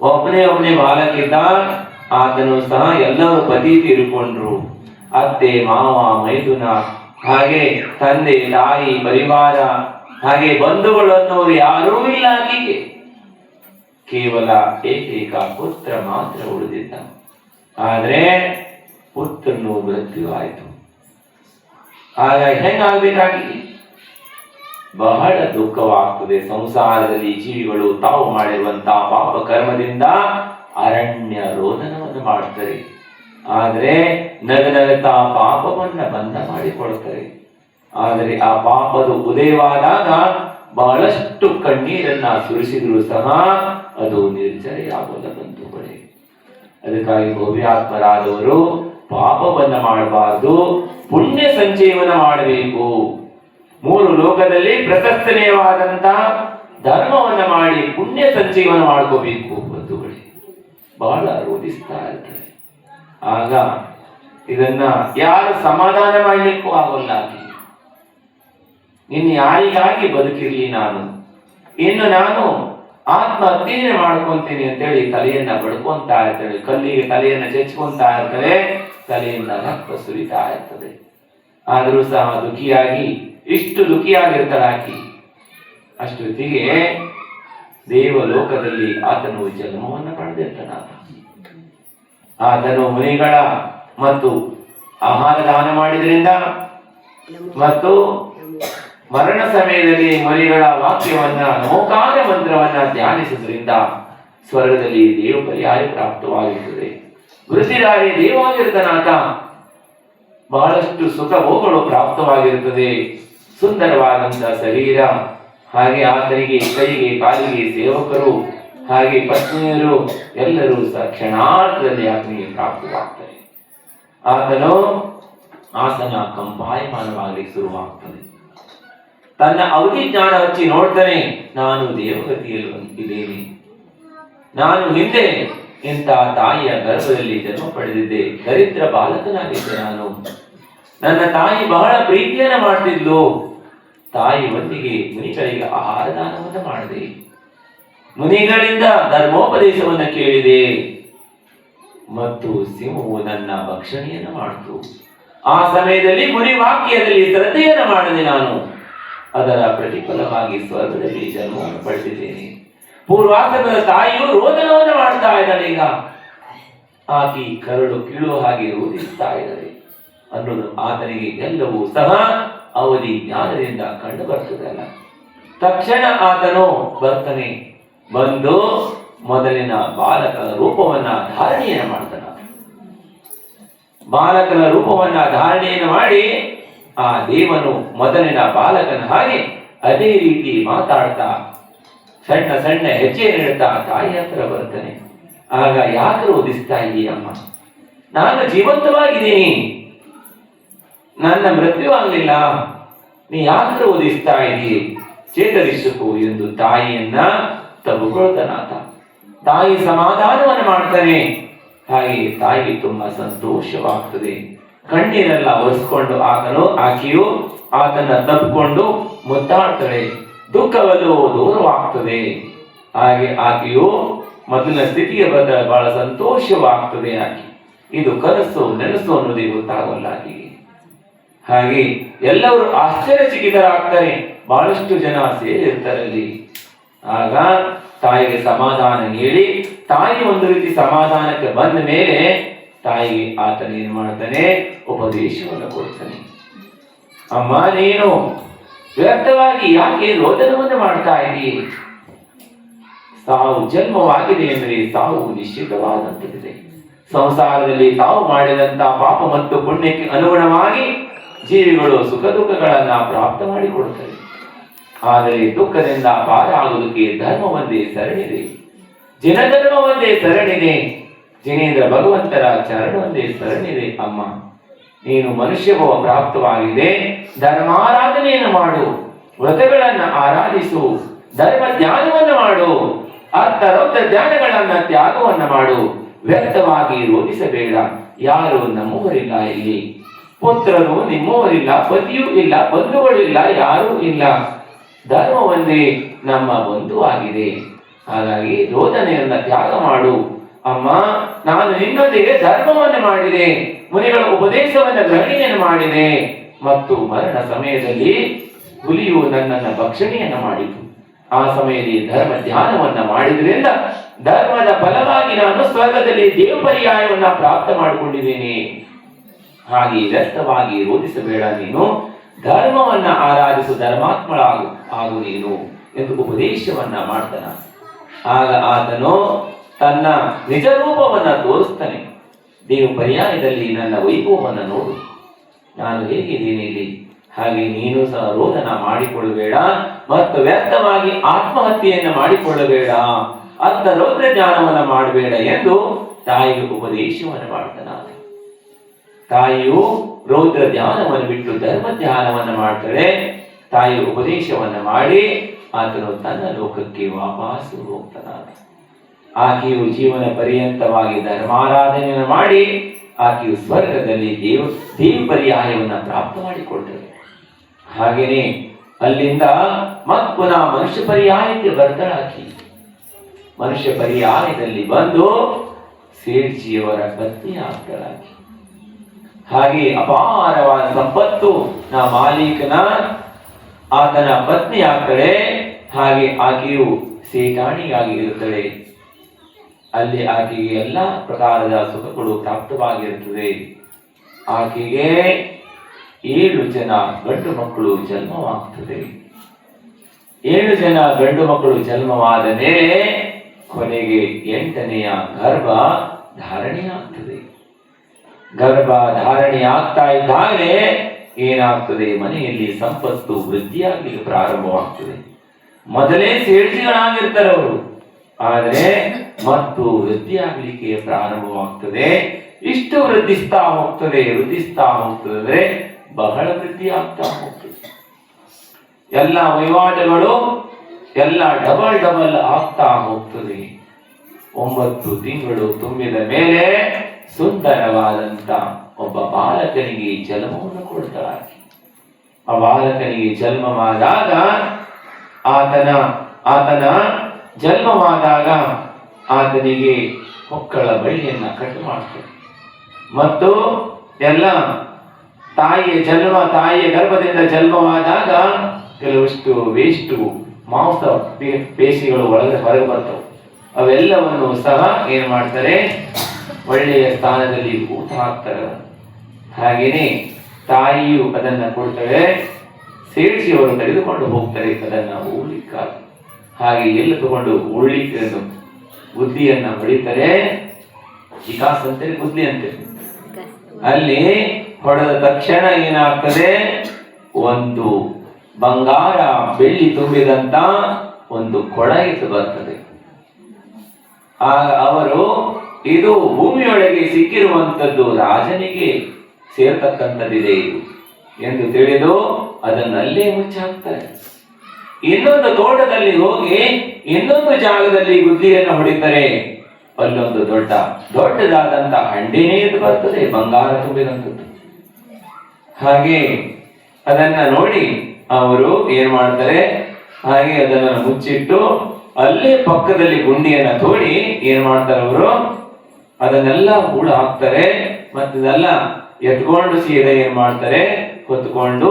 ಒಬ್ಬನೇ ಬಾಲಕಿದ್ದ, ಆತನು ಸಹ ಎಲ್ಲರೂ ಪತಿ ತೀರಿಕೊಂಡ್ರು. ಅತ್ತೆ, ಮಾವ, ಮೈದುನ, ಹಾಗೆ ತಂದೆ, ತಾಯಿ, ಪರಿವಾರ, ಹಾಗೆ ಬಂಧುಗಳು ಅನ್ನೋರು ಯಾರೂ ಇಲ್ಲ ಆಕೆಗೆ. ಕೇವಲ ಏಕೈಕ ಪುತ್ರ ಮಾತ್ರ ಉಳಿದಿದ್ದ. ಆದ್ರೆ ಪುತ್ರನು ಮೃತ್ಯು ಆಯಿತು. ಆಗ ಹೆಂಗಾಗ್ಬೇಕಾಗಿ ಬಹಳ ದುಃಖವಾಗ್ತದೆ. ಸಂಸಾರದಲ್ಲಿ ಜೀವಿಗಳು ತಾವು ಮಾಡಿರುವಂತಹ ಪಾಪ ಕರ್ಮದಿಂದ ಅರಣ್ಯ ರೋದನವನ್ನು ಮಾಡ್ತಾರೆ. ಆದರೆ ನಗನಗುತ್ತಾ ಪಾಪವನ್ನ ಬಂಧ ಮಾಡಿಕೊಳ್ತಾರೆ. ಆದರೆ ಆ ಪಾಪದ ಉದಯವಾದಾಗ ಬಹಳಷ್ಟು ಕಣ್ಣೀರನ್ನ ಸುರಿಸಿದ್ರು ಸಹ ಅದು ನಿರ್ಜರೆಯಾಗಲ್ಲ ಬಂಧುಗಳೇ. ಅದಕ್ಕಾಗಿ ಭವ್ಯಾತ್ಮರಾದವರು ಪಾಪವನ್ನ ಮಾಡಬಾರ್ದು, ಪುಣ್ಯ ಸಂಚಯವನ್ನ ಮಾಡಬೇಕು. 3 ಲೋಕದಲ್ಲಿ ಪ್ರಶಸ್ತನೀಯವಾದಂತಹ ಧರ್ಮವನ್ನ ಮಾಡಿ ಪುಣ್ಯ ಸಂಚಯವನ್ನ ಮಾಡ್ಕೋಬೇಕು ಬಂಧುಗಳೇ. ಬಹಳ ರೋಧಿಸ್ತಾ ಇರ್ತಾರೆ. ಆಗ ಇದನ್ನ ಯಾರು ಸಮಾಧಾನ ಮಾಡ್ಲಿಕ್ಕೂ ಆಗೋಲ್ಲ. ಇನ್ನು ಯಾರಿಗಾಗಿ ಬದುಕಿರ್ಲಿ ನಾನು, ಇನ್ನು ನಾನು ಆತ್ಮಹತ್ಯೆ ಮಾಡ್ಕೊಂತೀನಿ ಅಂತೇಳಿ ತಲೆಯನ್ನ ಬಡ್ಕೊಂತಾ ಇರ್ತಾಳೆ. ಕಲ್ಲಿಗೆ ತಲೆಯನ್ನ ಚೆಚ್ಕೊಂತಾ ಇರ್ತಾರೆ, ತಲೆಯಿಂದ ರಕ್ತ ಸುರಿತಾ ಇರ್ತದೆ. ಆದರೂ ಸಹ ದುಃಖಿಯಾಗಿ, ಇಷ್ಟು ದುಃಖಿಯಾಗಿರ್ತಾಳೆ ಆಕಿ. ಅಷ್ಟೊತ್ತಿಗೆ ದೇವಲೋಕದಲ್ಲಿ ಆತನು ಜನ್ಮವನ್ನು ಪಡೆದಿರ್ತಾನ. ಆತನು ಮುನಿಗಳ ಮತ್ತು ಆಹಾರ ದಾನ ಮಾಡಿದ್ರಿಂದ ಮತ್ತು ಮರಣ ಸಮಯದಲ್ಲಿ ಮುನಿಗಳ ವಾಕ್ಯವನ್ನ, ನಮೋಕಾರ ಮಂತ್ರವನ್ನ ಧ್ಯಾನಿಸುವುದರಿಂದ ಸ್ವರ್ಗದಲ್ಲಿ ದೇವ ಪರ್ಯಾಯ ಪ್ರಾಪ್ತವಾಗಿರುತ್ತದೆ. ವೃದ್ಧಿರಾಗಿ ದೇವಾಗಿರ್ತಾನಾತ, ಬಹಳಷ್ಟು ಸುಖ ಭೋಗಗಳು ಪ್ರಾಪ್ತವಾಗಿರುತ್ತದೆ. ಸುಂದರವಾದಂತಹ ಶರೀರ, ಹಾಗೆ ಆತನಿಗೆ ಕೈಗೆ ಕಾಲಿಗೆ ಸೇವಕರು, ಹಾಗೆ ಪತ್ನಿಯರು ಎಲ್ಲರೂ ಸಹ ಕ್ಷಣಾರ್ಧದಲ್ಲಿ ಆತನಿಗೆ ಪ್ರಾಪ್ತವಾಗ್ತಾರೆ. ಆತನು ಆಸನ ಕಂಪಾಯಮಾನವಾಗಲಿಕ್ಕೆ ಶುರುವಾಗ್ತದೆ. ತನ್ನ ಅವಧಿ ಜ್ಞಾನ ಹಚ್ಚಿ ನೋಡ್ತಾನೆ, ನಾನು ದೇವಗತಿಯಲ್ಲಿ ಇದ್ದೇನೆ. ನಾನು ಹಿಂದೆ ಇಂಥ ತಾಯಿಯ ಗರ್ಭದಲ್ಲಿ ಜನ್ಮ ಪಡೆದಿದ್ದೆ, ದರಿದ್ರ ಬಾಲಕನಾಗಿದ್ದೆ ನಾನು. ನನ್ನ ತಾಯಿ ಬಹಳ ಪ್ರೀತಿಯನ್ನ ಮಾಡ್ತಿದ್ಲು. ತಾಯಿ ಒಂದಿಗೆ ಮುನಿಗಳಿಗೆ ಆಹಾರ ದಾನವನ್ನು ಮಾಡಿದೆ, ಮುನಿಗಳಿಂದ ಧರ್ಮೋಪದೇಶವನ್ನು ಕೇಳಿದೆ, ಮತ್ತು ಸಿಂಹವು ನನ್ನ ಭಕ್ಷಣೆಯನ್ನು ಮಾಡಿತು. ಆ ಸಮಯದಲ್ಲಿ ಮುನಿ ವಾಕ್ಯದಲ್ಲಿ ಶ್ರದ್ಧೆಯನ್ನು ಮಾಡಿದೆ ನಾನು. ಅದರ ಪ್ರತಿಫಲವಾಗಿ ಸ್ವರ್ಗದಲ್ಲಿ ಜನ್ಮವನ್ನು ಪಡೆದಿದ್ದೇನೆ. ಪೂರ್ವಾಸನದ ತಾಯಿಯು ರೋದನವನ್ನು ಮಾಡ್ತಾ ಇದ್ದಾಳೆ. ಈಗ ಆಕಿ ಕರಳು ಕೀಳುವ ಹಾಗೆ ರೋಧಿಸ್ತಾ ಇದ್ದಾರೆ ಅನ್ನೋದು ಆತನಿಗೆ ಎಲ್ಲವೂ ಸಹ ಅವಧಿ ಜ್ಞಾನದಿಂದ ಕಂಡು ಬರ್ತದಲ್ಲ. ತಕ್ಷಣ ಆತನು ಬರ್ತಾನೆ, ಬಂದು ಮೊದಲಿನ ಬಾಲಕನ ರೂಪವನ್ನ ಧಾರಣೆಯನ್ನು ಮಾಡ್ತಾನ. ಬಾಲಕನ ರೂಪವನ್ನ ಧಾರಣೆಯನ್ನು ಮಾಡಿ ಆ ದೇವನು ಮೊದಲಿನ ಬಾಲಕನ ಹಾಗೆ ಅದೇ ರೀತಿ ಮಾತಾಡ್ತಾ ಸಣ್ಣ ಸಣ್ಣ ಹೆಜ್ಜೆ ನೀಡುತ್ತಾ ತಾಯಿ ಹತ್ರ ಬರ್ತಾನೆ. ಆಗ ಯಾಕೆ ರೋಧಿಸ್ತಾ ಇದೀಯಮ್ಮ? ನಾನು ಜೀವಂತವಾಗಿದ್ದೀನಿ, ನನ್ನ ಮೃತ್ಯು ಆಗಲಿಲ್ಲ, ನೀ ಯಾಕೆ ರೋಧಿಸ್ತಾ ಇದೀ? ಚೇತರಿಸಕು ಎಂದು ತಾಯಿಯನ್ನ ತಬ್ಕೊಳ್ತಾನಾತ. ತಾಯಿ ಸಮಾಧಾನವನ್ನು ಮಾಡ್ತಾನೆ. ಹಾಗೆ ತಾಯಿಗೆ ತುಂಬಾ ಸಂತೋಷವಾಗ್ತದೆ. ಕಣ್ಣೀರೆಲ್ಲ ಒರೆಸ್ಕೊಂಡು ಆಕೆಯು ಆತನ ತಬ್ಕೊಂಡು ಮುದ್ದಾಡ್ತಾಳೆ. ದುಃಖವಲ್ಲೂ ದೂರವಾಗ್ತದೆ. ಹಾಗೆ ಆಕೆಯು ಮೊದಲಿನ ಸ್ಥಿತಿಗೆ ಬಹಳ ಸಂತೋಷವಾಗ್ತದೆ. ಆಕೆ ಇದು ಕನಸು ನೆನಸು ಅನ್ನೋದೇ ಗೊತ್ತಾಗಲ್ಲ ಆಕೆಗೆ. ಹಾಗೆ ಎಲ್ಲರೂ ಆಶ್ಚರ್ಯಚಕಿತರಾಗ್ತಾರೆ. ಬಹಳಷ್ಟು ಜನ ಸೇರಿರ್ತಾರಲ್ಲಿ. ಆಗ ತಾಯಿಗೆ ಸಮಾಧಾನ ಹೇಳಿ, ತಾಯಿ ಒಂದು ರೀತಿ ಸಮಾಧಾನಕ್ಕೆ ಬಂದ ಮೇಲೆ ತಾಯಿಗೆ ಆತನ ಏನ್ ಮಾಡ್ತಾನೆ, ಉಪದೇಶವನ್ನು ಕೊಡ್ತಾನೆ. ಅಮ್ಮ, ನೀನು ವ್ಯರ್ಥವಾಗಿ ಯಾಕೆ ರೋದನವನ್ನು ಮಾಡ್ತಾ ಇದ್ದೀ? ಸಾವು ಜನ್ಮವಾಗಿದೆ ಅಂದ್ರೆ ಸಾವು ನಿಶ್ಚಿತವಾದಂತಿದೆ. ಸಂಸಾರದಲ್ಲಿ ತಾವು ಮಾಡಿದಂತ ಪಾಪ ಮತ್ತು ಪುಣ್ಯಕ್ಕೆ ಅನುಗುಣವಾಗಿ ಜೀವಿಗಳು ಸುಖ ದುಃಖಗಳನ್ನ ಪ್ರಾಪ್ತ ಮಾಡಿಕೊಡುತ್ತಾರೆ. ಆದರೆ ದುಃಖದಿಂದ ಪಾರ ಆಗುವುದಕ್ಕೆ ಧರ್ಮ ಒಂದೇ ಸರಣಿದೆ, ಜನಧರ್ಮ ಒಂದೇ ಸರಣಿದೆ. ಜಿನೇಂದ್ರ ಭಗವಂತರ ಚರಣವೊಂದೇ ಶರಣಿದೆ ಅಮ್ಮ. ನೀನು ಮನುಷ್ಯಭವ ಪ್ರಾಪ್ತವಾಗಿದೆ. ಧರ್ಮಾರಾಧನೆಯನ್ನು ಮಾಡು, ವ್ರತಗಳನ್ನು ಆರಾಧಿಸು, ಧರ್ಮ ಧ್ಯಾನವನ್ನು ಮಾಡು, ಅರ್ಥರೌದ್ರ ಧ್ಯಾನಗಳನ್ನ ತ್ಯಾಗವನ್ನು ಮಾಡು. ವ್ಯರ್ಥವಾಗಿ ರೋಧಿಸಬೇಡ. ಯಾರು ನಮ್ಮವರಿಲ್ಲ, ಇಲ್ಲಿ ಪುತ್ರರು ನಿಮ್ಮವರಿಲ್ಲ, ಪತಿಯೂ ಇಲ್ಲ, ಬಂಧುಗಳಿಲ್ಲ, ಯಾರೂ ಇಲ್ಲ. ಧರ್ಮ ಒಂದೇ ನಮ್ಮ ಬಂಧುವಾಗಿದೆ. ಹಾಗಾಗಿ ರೋಧನೆಯನ್ನ ತ್ಯಾಗ ಮಾಡು ಅಮ್ಮ. ನಾನು ನಿನ್ನೊಂದಿಗೆ ಧರ್ಮವನ್ನು ಮಾಡಿದೆ, ಮುನಿಗಳ ಉಪದೇಶವನ್ನು ಗ್ರಹಣೆಯನ್ನು ಮಾಡಿದೆ, ಮತ್ತು ಮರಣ ಸಮಯದಲ್ಲಿ ಹುಲಿಯು ನನ್ನನ್ನು ಭಕ್ಷಣೆಯನ್ನು ಮಾಡಿತು. ಆ ಸಮಯದಲ್ಲಿ ಧರ್ಮ ಧ್ಯಾನವನ್ನ ಮಾಡಿದ್ರಿಂದ ಧರ್ಮದ ಫಲವಾಗಿ ನಾನು ಸ್ವರ್ಗದಲ್ಲಿ ದೇವಪರ್ಯಾಯವನ್ನ ಪ್ರಾಪ್ತ ಮಾಡಿಕೊಂಡಿದ್ದೇನೆ. ಹಾಗೆ ವ್ಯರ್ಥವಾಗಿ ರೋಧಿಸಬೇಡ. ನೀನು ಧರ್ಮವನ್ನ ಆರಾಧಿಸು, ಧರ್ಮಾತ್ಮಳಾಗು ಆಗು ನೀನು ಎಂದು ಉಪದೇಶವನ್ನ ಮಾಡ್ತಾನ. ಆಗ ಆತನು ತನ್ನ ನಿಜ ರೂಪವನ್ನ ತೋರಿಸ್ತಾನೆ. ದೇವ ಪರ್ಯಾಯದಲ್ಲಿ ನನ್ನ ವೈಭವವನ್ನು ನೋಡು, ನಾನು ಹೇಗಿದ್ದೀನಿ ಇಲ್ಲಿ, ಹಾಗೆ ನೀನು ಸಹ ರೋಧನ ಮಾಡಿಕೊಳ್ಳಬೇಡ ಮತ್ತು ವ್ಯರ್ಥವಾಗಿ ಆತ್ಮಹತ್ಯೆಯನ್ನು ಮಾಡಿಕೊಳ್ಳಬೇಡ, ಅರ್ಥ ರೌದ್ರ ಜ್ಞಾನವನ್ನು ಮಾಡಬೇಡ ಎಂದು ತಾಯಿಗೆ ಉಪದೇಶವನ್ನು ಮಾಡ್ತಾನ. ತಾಯಿಯು ರೌದ್ರ ಧ್ಯಾನವನ್ನು ಬಿಟ್ಟು ಧರ್ಮ ಧ್ಯಾನವನ್ನು ಮಾಡ್ತಾಳೆ. ತಾಯಿ ಉಪದೇಶವನ್ನು ಮಾಡಿ ಆತನು ತನ್ನ ಲೋಕಕ್ಕೆ ವಾಪಸ್ಸು ಹೋಗ್ತಾನ. ಆಕೆಯು ಜೀವನ ಪರ್ಯಂತವಾಗಿ ಧರ್ಮಾರಾಧನೆಯನ್ನು ಮಾಡಿ ಆಕೆಯು ಸ್ವರ್ಗದಲ್ಲಿ ದೇವ ಪರ್ಯಾಯವನ್ನು ಪ್ರಾಪ್ತ ಮಾಡಿಕೊಳ್ತಾಳೆ. ಹಾಗೇನೆ ಅಲ್ಲಿಂದ ಮತ್ ಪುನಃ ಮನುಷ್ಯ ಪರ್ಯಾಯಕ್ಕೆ ಬರ್ತಾಳಾಕಿ. ಮನುಷ್ಯ ಪರ್ಯಾಯದಲ್ಲಿ ಬಂದು ಸೇಠ್ಜಿಯವರ ಪತ್ನಿ ಆಗ್ತಾಳಾಕಿ. ಹಾಗೆ ಅಪಾರವಾದ ಸಂಪತ್ತು ಮಾಲೀಕನ ಆತನ ಪತ್ನಿ ಆಗ್ತಾಳೆ. ಹಾಗೆ ಆಕೆಯು ಸೇಠಾಣಿಯಾಗಿ ಇರುತ್ತಾಳೆ. ಅಲ್ಲಿ ಆಕೆಗೆ ಎಲ್ಲ ಪ್ರಕಾರದ ಸುಖಗಳು ಪ್ರಾಪ್ತವಾಗಿರುತ್ತದೆ. ಆಕೆಗೆ 7 ಜನ ಗಂಡು ಮಕ್ಕಳು ಜನ್ಮವಾಗ್ತದೆ. 7 ಜನ ಗಂಡು ಮಕ್ಕಳು ಜನ್ಮವಾದ ಮೇಲೆ ಕೊನೆಗೆ 8ನೆಯ ಗರ್ಭ ಧಾರಣೆ ಆಗ್ತದೆ. ಗರ್ಭ ಧಾರಣೆ ಆಗ್ತಾ ಇದ್ದಾಗಲೇ ಏನಾಗ್ತದೆ, ಮನೆಯಲ್ಲಿ ಸಂಪತ್ತು ವೃದ್ಧಿಯಾಗಲಿಕ್ಕೆ ಪ್ರಾರಂಭವಾಗ್ತದೆ. ಮೊದಲೇ ಸೇಠಿಗಳಾಗಿರ್ತಾರೆ ಅವರು, ಆದರೆ ಮತ್ತು ವೃದ್ಧಿಯಾಗಲಿಕ್ಕೆ ಪ್ರಾರಂಭವಾಗ್ತದೆ. ಇಷ್ಟು ವೃದ್ಧಿಸ್ತಾ ಹೋಗ್ತದೆ ಅಂದ್ರೆ ಬಹಳ ವೃದ್ಧಿ ಆಗ್ತಾ ಹೋಗ್ತದೆ. ಎಲ್ಲ ವಹಿವಾಟುಗಳು ಎಲ್ಲ ಡಬಲ್ ಆಗ್ತಾ ಹೋಗ್ತದೆ. 9 ತಿಂಗಳು ತುಂಬಿದ ಮೇಲೆ ಸುಂದರವಾದಂತ ಒಬ್ಬ ಬಾಲಕನಿಗೆ ಜನ್ಮವನ್ನು ಕೊಡ್ತಾರೆ. ಆ ಬಾಲಕನಿಗೆ ಜನ್ಮವಾದಾಗ ಆತನ ಜನ್ಮವಾದಾಗ ಆತನಿಗೆ ಹೊಕ್ಕಳ ಬಳ್ಳಿಯನ್ನ ಕಟ್ಟು ಮಾಡ್ತಾರೆ. ಮತ್ತು ಎಲ್ಲ ತಾಯಿಯ ಗರ್ಭದಿಂದ ಜನ್ಮವಾದಾಗ ಕೆಲವಷ್ಟು ವೇಸ್ಟ್ ಮಾಂಸ ಪೇಶಿಗಳು ಹೊರಗೆ ಬರ್ತವೆ. ಅವೆಲ್ಲವನ್ನು ಸಹ ಏನ್ ಮಾಡ್ತಾರೆ, ಒಳ್ಳೆಯ ಸ್ಥಾನದಲ್ಲಿ ಊಟ ಹಾಕ್ತಾರೆ. ಹಾಗೇನೆ ತಾಯಿಯು ಅದನ್ನ ಕೊಡ್ತಾಳೆ. ಸೇರಿಸಿಯವರು ತೆಗೆದುಕೊಂಡು ಹೋಗ್ತಾರೆ ಅದನ್ನ ಉಳ್ಳಿಕ್ಕಾಗಿ. ಹಾಗೆ ಎಲ್ಲ ತಗೊಂಡು ಉಳ್ಳಿಕ್ಕೆ ಬುದ್ಧಿಯನ್ನ ಹೊಡಿತಾರೆ. ವಿಕಾಸ್ ಅಂತೇಳಿ ಬುದ್ಧಿ ಅಂತೇಳಿ ಅಲ್ಲಿ ಹೊಡೆದ ತಕ್ಷಣ ಏನಾಗ್ತದೆ, ಒಂದು ಬಂಗಾರ ಬೆಳ್ಳಿ ತುಂಬಿದಂತ ಒಂದು ಕೊಡ ಎದ್ದು ಬರ್ತದೆ. ಆಗ ಅವರು ಇದು ಭೂಮಿಯೊಳಗೆ ಸಿಕ್ಕಿರುವಂತದ್ದು ರಾಜನಿಗೆ ಸೇರ್ತಕ್ಕಂಥದ್ದಿದೆ ಇದು ಎಂದು ತಿಳಿದು ಅದನ್ನಲ್ಲೇ ಮುಚ್ಚಾಕ್ತಾರೆ. ಇನ್ನೊಂದು ತೋಟದಲ್ಲಿ ಹೋಗಿ ಇನ್ನೊಂದು ಜಾಗದಲ್ಲಿ ಬುದ್ಧಿಯನ್ನು ಹೊಡಿತಾರೆ. ಅಲ್ಲೊಂದು ದೊಡ್ಡದಾದಂತ ಹಂಡಿನೇ ಎದ್ದು ಬರ್ತದೆ, ಬಂಗಾರ ತುಂಬಿದಂಥದ್ದು. ಹಾಗೆ ಅದನ್ನ ನೋಡಿ ಅವರು ಏನ್ ಮಾಡ್ತಾರೆ, ಹಾಗೆ ಅದನ್ನ ಮುಚ್ಚಿಟ್ಟು ಅಲ್ಲೇ ಪಕ್ಕದಲ್ಲಿ ಗುಂಡಿಯನ್ನ ತೋಡಿ ಏನ್ ಮಾಡ್ತಾರೆ ಅವರು, ಅದನ್ನೆಲ್ಲ ಹೂಳು ಹಾಕ್ತಾರೆ. ಮತ್ತದೆಲ್ಲ ಎತ್ಕೊಂಡು ಸೀದಾ ಏನ್ ಮಾಡ್ತಾರೆ, ಹೊತ್ಕೊಂಡು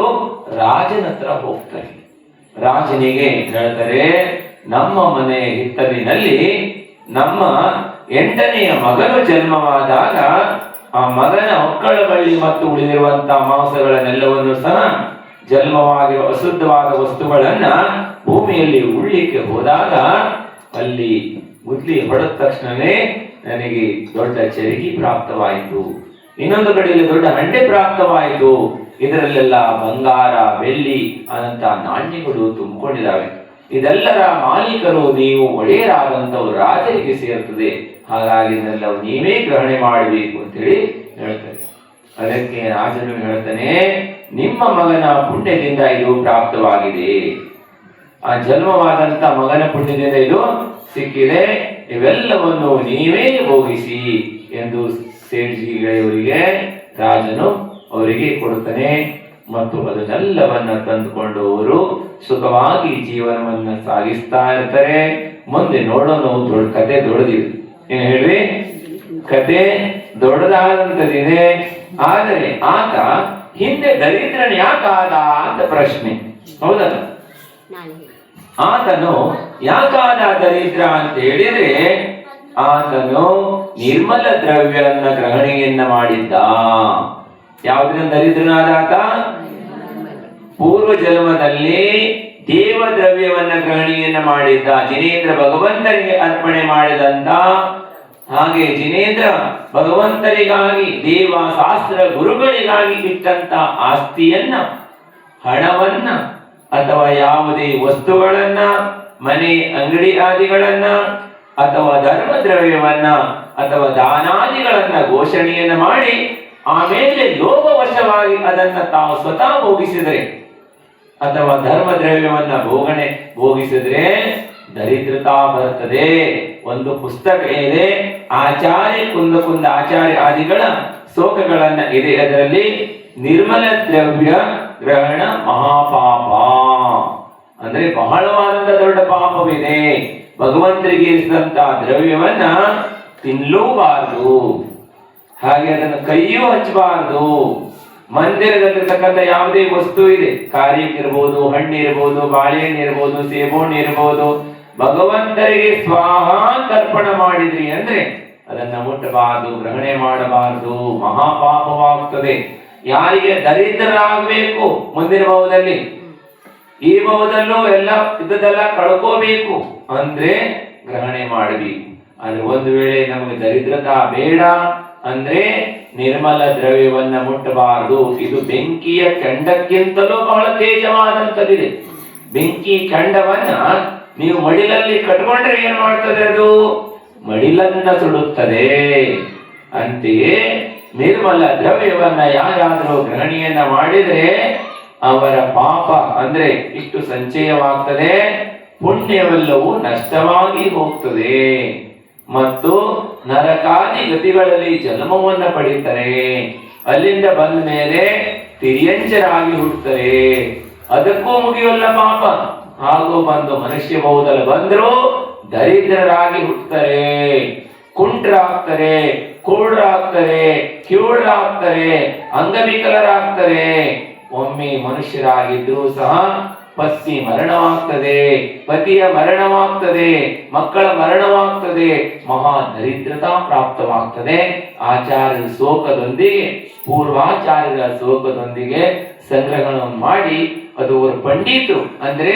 ರಾಜನ ಹತ್ರ ಹೋಗ್ತಾರೆ. ರಾಜನಿಗೆ ಹೇಳ್ತಾರೆ, ನಮ್ಮ ಮನೆ ಹಿತ್ತಲಿನಲ್ಲಿ ನಮ್ಮ 8ನೆಯ ಮಗನು ಜನ್ಮವಾದಾಗ ಆ ಮಗನ ಹೊಕ್ಕಳ ಬಳ್ಳಿ ಮತ್ತು ಉಳಿದಿರುವಂತಹ ಮಾಂಸಗಳನ್ನೆಲ್ಲವನ್ನು ಸಹ ಜನ್ಮವಾಗಿರುವ ಅಶುದ್ಧವಾದ ವಸ್ತುಗಳನ್ನ ಭೂಮಿಯಲ್ಲಿ ಉಳ್ಳಿಕ್ಕೆ ಹೋದಾಗ ಅಲ್ಲಿ ಗುದ್ಲಿ ಹೊಡೆದ ತಕ್ಷಣವೇ ನನಗೆ ದೊಡ್ಡ ಚರಿಗಿ ಪ್ರಾಪ್ತವಾಯಿತು, ಇನ್ನೊಂದು ಕಡೆಯಲ್ಲಿ ದೊಡ್ಡ ಹಂಡೆ ಪ್ರಾಪ್ತವಾಯಿತು. ಇದರಲ್ಲೆಲ್ಲ ಬಂಗಾರ ಬೆಳ್ಳಿ ಅನಂತ ನಾಣ್ಯಗಳು ತುಂಬಿಕೊಂಡಿದ್ದಾವೆ. ಇದೆಲ್ಲರ ಮಾಲೀಕರು ನೀವು ಒಡೆಯರಾದಂಥವರು ರಾಜರಿಗೆ ಸೇರ್ತದೆ. ಹಾಗಾಗಿ ಇದನ್ನೆಲ್ಲವೂ ನೀವೇ ಗ್ರಹಣೆ ಮಾಡಬೇಕು ಅಂತೇಳಿ ಹೇಳ್ತಾರೆ. ಅದಕ್ಕೆ ರಾಜನು ಹೇಳ್ತಾನೆ, ನಿಮ್ಮ ಮಗನ ಪುಣ್ಯದಿಂದ ಇದು ಪ್ರಾಪ್ತವಾಗಿದೆ, ಆ ಜನ್ಮವಾದಂತ ಮಗನ ಪುಣ್ಯದಿಂದ ಇದು ಸಿಕ್ಕಿದೆ, ಇವೆಲ್ಲವನ್ನು ನೀವೇ ಭೋಗಿಸಿ ಎಂದು ಸೇಠಿಯವರಿಗೆ ರಾಜನು ಅವರಿಗೆ ಕೊಡುತ್ತಾನೆ. ಮತ್ತು ಅದನ್ನೆಲ್ಲವನ್ನ ತಂದುಕೊಂಡು ಅವರು ಸುಖವಾಗಿ ಜೀವನವನ್ನ ಸಾಗಿಸ್ತಾ ಇರ್ತಾರೆ. ಮುಂದೆ ನೋಡೋಣ, ಕತೆ ದೊಡ್ಡದಿದೆ, ಏನ್ ಹೇಳ್ರಿ, ಕತೆ ದೊಡ್ಡದಾದಂತದಿದೆ. ಆದರೆ ಆತ ಹಿಂದೆ ದರಿದ್ರನ್ ಯಾಕಾದ ಅಂತ ಪ್ರಶ್ನೆ, ಹೌದಲ್ಲ? ಆತನು ಯಾಕಾದ ದರಿದ್ರ ಅಂತ ಹೇಳಿದ್ರೆ, ಆತನು ನಿರ್ಮಲ ದ್ರವ್ಯವನ್ನ ಗ್ರಹಣೆಯನ್ನ ಮಾಡಿದ್ದ. ಯಾವುದರಿಂದ ದರಿದ್ರನಾದ ಆತ? ಪೂರ್ವ ಜನ್ಮದಲ್ಲಿ ದೇವ ದ್ರವ್ಯವನ್ನ ಗ್ರಹಣೆಯನ್ನ ಮಾಡಿದ್ದ. ಜಿನೇಂದ್ರ ಭಗವಂತನಿಗೆ ಅರ್ಪಣೆ ಮಾಡಿದಂತ, ಹಾಗೆ ಜಿನೇಂದ್ರ ಭಗವಂತನಿಗಾಗಿ ದೇವ ಶಾಸ್ತ್ರ ಗುರುಗಳಿಗಾಗಿ ಇಟ್ಟಂತ ಆಸ್ತಿಯನ್ನ, ಹಣವನ್ನ ಅಥವಾ ಯಾವುದೇ ವಸ್ತುಗಳನ್ನ, ಮನೆ ಅಂಗಡಿ ಆದಿಗಳನ್ನ ಅಥವಾ ಧರ್ಮ ದ್ರವ್ಯವನ್ನ ಅಥವಾ ದಾನಾದಿಗಳನ್ನ ಘೋಷಣೆಯನ್ನ ಮಾಡಿ ಆಮೇಲೆ ಲೋಭವಶವಾಗಿ ಅದನ್ನ ತಾವು ಸ್ವತಃ ಭೋಗಿಸಿದರೆ ಅಥವಾ ಧರ್ಮ ದ್ರವ್ಯವನ್ನ ಭೋಗಿಸಿದ್ರೆ ದರಿದ್ರತಾ ಬರ್ತದೆ. ಒಂದು ಪುಸ್ತಕ ಇದೆ, ಆಚಾರ್ಯ ಕುಂದ ಆಚಾರ್ಯ ಆದಿಗಳ ಶ್ಲೋಕಗಳನ್ನ ಇದೆ. ಅದರಲ್ಲಿ ನಿರ್ಮಲ ದ್ರವ್ಯ ಗ್ರಹಣ ಮಹಾಪಾಪ ಅಂದ್ರೆ ಬಹಳವಾದಂತ ದೊಡ್ಡ ಪಾಪವಿದೆ. ಭಗವಂತರಿಗೆ ಇರಿಸಿದಂತ ದ್ರವ್ಯವನ್ನ ತಿನ್ನಲೂಬಾರದು, ಹಾಗೆ ಅದನ್ನು ಕೈಯೂ ಹಚ್ಚಬಾರದು. ಮಂದಿರದಲ್ಲಿರ್ತಕ್ಕಂಥ ಯಾವುದೇ ವಸ್ತು ಇದೆ, ಕಾರ್ಯಕ್ಕಿರ್ಬೋದು, ಹಣ್ಣಿರ್ಬೋದು, ಬಾಳೆಹಣ್ಣಿರ್ಬೋದು, ಸೇಬುಹಣ್ಣು ಇರ್ಬೋದು, ಭಗವಂತರಿಗೆ ಸ್ವಾಹ ತರ್ಪಣ ಮಾಡಿದ್ರಿ ಅಂದ್ರೆ ಅದನ್ನ ಮುಟ್ಟಬಾರದು, ಗ್ರಹಣೆ ಮಾಡಬಾರದು, ಮಹಾಪಾಪವಾಗ್ತದೆ. ಯಾರಿಗೆ ದರಿದ್ರರಾಗಬೇಕು ಮುಂದಿನ ಭಾವದಲ್ಲಿ, ಈ ಭಾವದಲ್ಲೂ ಎಲ್ಲ ಇದ್ದದೆಲ್ಲ ಕಳ್ಕೋಬೇಕು ಅಂದ್ರೆ ಗ್ರಹಣೆ ಮಾಡಬೇಕು. ಆದ್ರೆ ಒಂದು ವೇಳೆ ನಮಗೆ ದರಿದ್ರತಾ ಬೇಡ ಅಂದ್ರೆ ನಿರ್ಮಲ ದ್ರವ್ಯವನ್ನ ಮುಟ್ಟಬಾರದು. ಇದು ಬೆಂಕಿಯ ಕೆಂಡಕ್ಕಿಂತಲೂ ಬಹಳ ತೇಜವಾದಂತದಿದೆ. ಬೆಂಕಿ ಕೆಂಡವನ್ನ ನೀವು ಮಡಿಲಲ್ಲಿ ಕಟ್ಕೊಂಡ್ರೆ ಏನ್ ಮಾಡ್ತದೆ? ಅದು ಮಡಿಲನ್ನ ಸುಡುತ್ತದೆ. ಅಂತೆಯೇ ನಿರ್ಮಲ ದ್ರವ್ಯವನ್ನ ಯಾರಾದರೂ ಗ್ರಹಣೆಯನ್ನ ಮಾಡಿದ್ರೆ ಅವರ ಪಾಪ ಅಂದ್ರೆ ಇಷ್ಟು ಸಂಚಯವಾಗ್ತದೆ, ಪುಣ್ಯವೆಲ್ಲವೂ ನಷ್ಟವಾಗಿ ಹೋಗ್ತದೆ ಮತ್ತು ನರಕಾದಿ ಗತಿಗಳಲ್ಲಿ ಜನ್ಮವನ್ನ ಪಡೀತಾರೆ. ಅಲ್ಲಿಂದ ಬಂದ ಮೇಲೆ ತಿರ್ಯಂಚರಾಗಿ ಹುಟ್ಟುತ್ತಾರೆ. ಅದಕ್ಕೂ ಮುಗಿಯಲ್ಲ ಪಾಪ. ಹಾಗೂ ಬಂದು ಮನುಷ್ಯ ಬಹುದಲ್ಲಿ ಬಂದ್ರು ದರಿದ್ರರಾಗಿ ಹುಟ್ಟುತ್ತಾರೆ, ಕುಂಟ್ರಾಗ್ತಾರೆ, ಕುರುಡರಾಗ್ತಾರೆ, ಕಿವುಡರಾಗ್ತಾರೆ, ಅಂಗವಿಕಲರಾಗ್ತಾರೆ. ಒಮ್ಮೆ ಮನುಷ್ಯರಾಗಿದ್ರೂ ಸಹ ಪತ್ನಿ ಮರಣವಾಗ್ತದೆ, ಪತಿಯ ಮರಣವಾಗ್ತದೆ, ಮಕ್ಕಳ ಮರಣವಾಗ್ತದೆ, ಮಹಾ ದರಿದ್ರತಾ ಪ್ರಾಪ್ತವಾಗ್ತದೆ. ಆಚಾರ್ಯರ ಶೋಕದೊಂದಿಗೆ, ಪೂರ್ವಾಚಾರ್ಯರ ಶೋಕದೊಂದಿಗೆ ಸಂಗ್ರಹಣವನ್ನು ಮಾಡಿ ಅದು ಅವರು ಪಂಡಿತರು ಅಂದ್ರೆ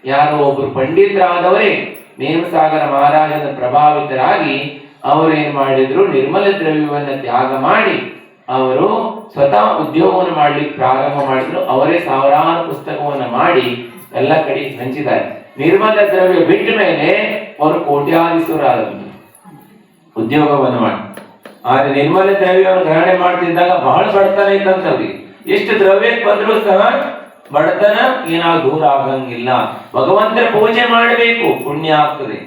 ಯಾರೋ ಒಬ್ಬರು ಪಂಡಿತರಾದವರೇ ನೇಮಸಾಗರ ಮಹಾರಾಜನ ಪ್ರಭಾವಿತರಾಗಿ ಅವರು ಏನ್ ಮಾಡಿದ್ರು, ನಿರ್ಮಲ ದ್ರವ್ಯವನ್ನ ತ್ಯಾಗ ಮಾಡಿ ಅವರು ಸ್ವತಃ ಉದ್ಯೋಗವನ್ನು ಮಾಡ್ಲಿಕ್ಕೆ ಪ್ರಾರಂಭ ಮಾಡಿದ್ರು. ಅವರೇ ಸಾವಿರಾರು ಪುಸ್ತಕವನ್ನ ಮಾಡಿ ಎಲ್ಲ ಕಡೆ ಹಂಚಿದ್ದಾರೆ. ನಿರ್ಮಲ ದ್ರವ್ಯ ಬಿಟ್ಟ ಮೇಲೆ ಅವರು ಕೋಟ್ಯಾಧೀಶರಾದಂತೆ ಉದ್ಯೋಗವನ್ನು ಮಾಡಿ. ಆದ್ರೆ ನಿರ್ಮಲ ದ್ರವ್ಯವನ್ನು ಗ್ರಹಣೆ ಮಾಡ್ತಿದ್ದಾಗ ಬಹಳ ಬಡತನ ಇತ್ತಂತವ್ರಿಗೆ. ಎಷ್ಟು ದ್ರವ್ಯ ಬಂದ್ರು ಸಹ ಬಡತನ ಏನಾದ್ರು ದೂರ ಆಗಂಗಿಲ್ಲ. ಭಗವಂತರ ಪೂಜೆ ಮಾಡಬೇಕು, ಪುಣ್ಯ ಆಗ್ತದೆ.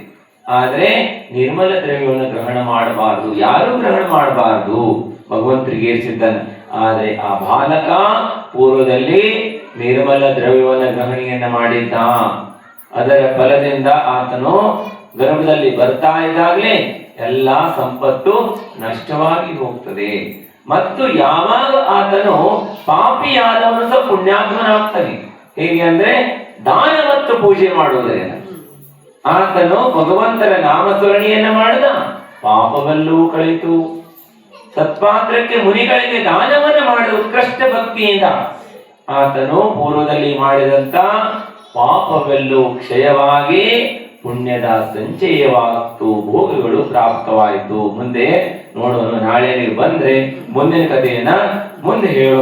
ಆದ್ರೆ ನಿರ್ಮಲ ದ್ರವ್ಯವನ್ನು ಗ್ರಹಣ ಮಾಡಬಾರದು, ಯಾರು ಗ್ರಹಣ ಮಾಡಬಾರದು, ಭಗವಂತರಿಗೆ ಏರಿಸಿದ್ದಾನೆ. ಆದ್ರೆ ಆ ಬಾಲಕ ಪೂರ್ವದಲ್ಲಿ ನಿರ್ಮಲ ದ್ರವ್ಯವನ್ನ ಗ್ರಹಣೆಯನ್ನ ಮಾಡಿದ್ದ. ಅದರ ಫಲದಿಂದ ಆತನು ಗರ್ಭದಲ್ಲಿ ಬರ್ತಾ ಇದ್ದಾಗಲೇ ಎಲ್ಲಾ ಸಂಪತ್ತು ನಷ್ಟವಾಗಿ ಹೋಗ್ತದೆ. ಮತ್ತು ಯಾವಾಗ ಆತನು ಪಾಪಿಯಾದವನು ಸಹ ಪುಣ್ಯಾತ್ಮನಾಗ್ತಾನೆ. ಹೇಗೆ ಅಂದ್ರೆ ದಾನ ಮತ್ತು ಪೂಜೆ ಮಾಡುವುದರಿಂದ ಆತನು ಭಗವಂತರ ನಾಮಸ್ಮರಣೆಯನ್ನ ಮಾಡಿದ, ಪಾಪವೆಲ್ಲವೂ ಕಳಿತು. ಸತ್ಪಾತ್ರಕ್ಕೆ ಮುನಿಗಳಿಗೆ ದಾನವನ್ನ ಮಾಡಿದ ಉತ್ಕೃಷ್ಟ ಭಕ್ತಿಯಿಂದ ಆತನು ಪೂರ್ವದಲ್ಲಿ ಮಾಡಿದಂತ ಪಾಪವೆಲ್ಲವೂ ಕ್ಷಯವಾಗಿ ಪುಣ್ಯದ ಸಂಚಯವಾಯಿತು, ಭೋಗಗಳು ಪ್ರಾಪ್ತವಾಯಿತು. ಮುಂದೆ ನೋಡೋಣ, ನಾಳೆ ನೀವು ಬಂದ್ರೆ ಮುಂದಿನ ಕಥೆಯನ್ನ ಮುಂದೆ ಹೇಳೋ.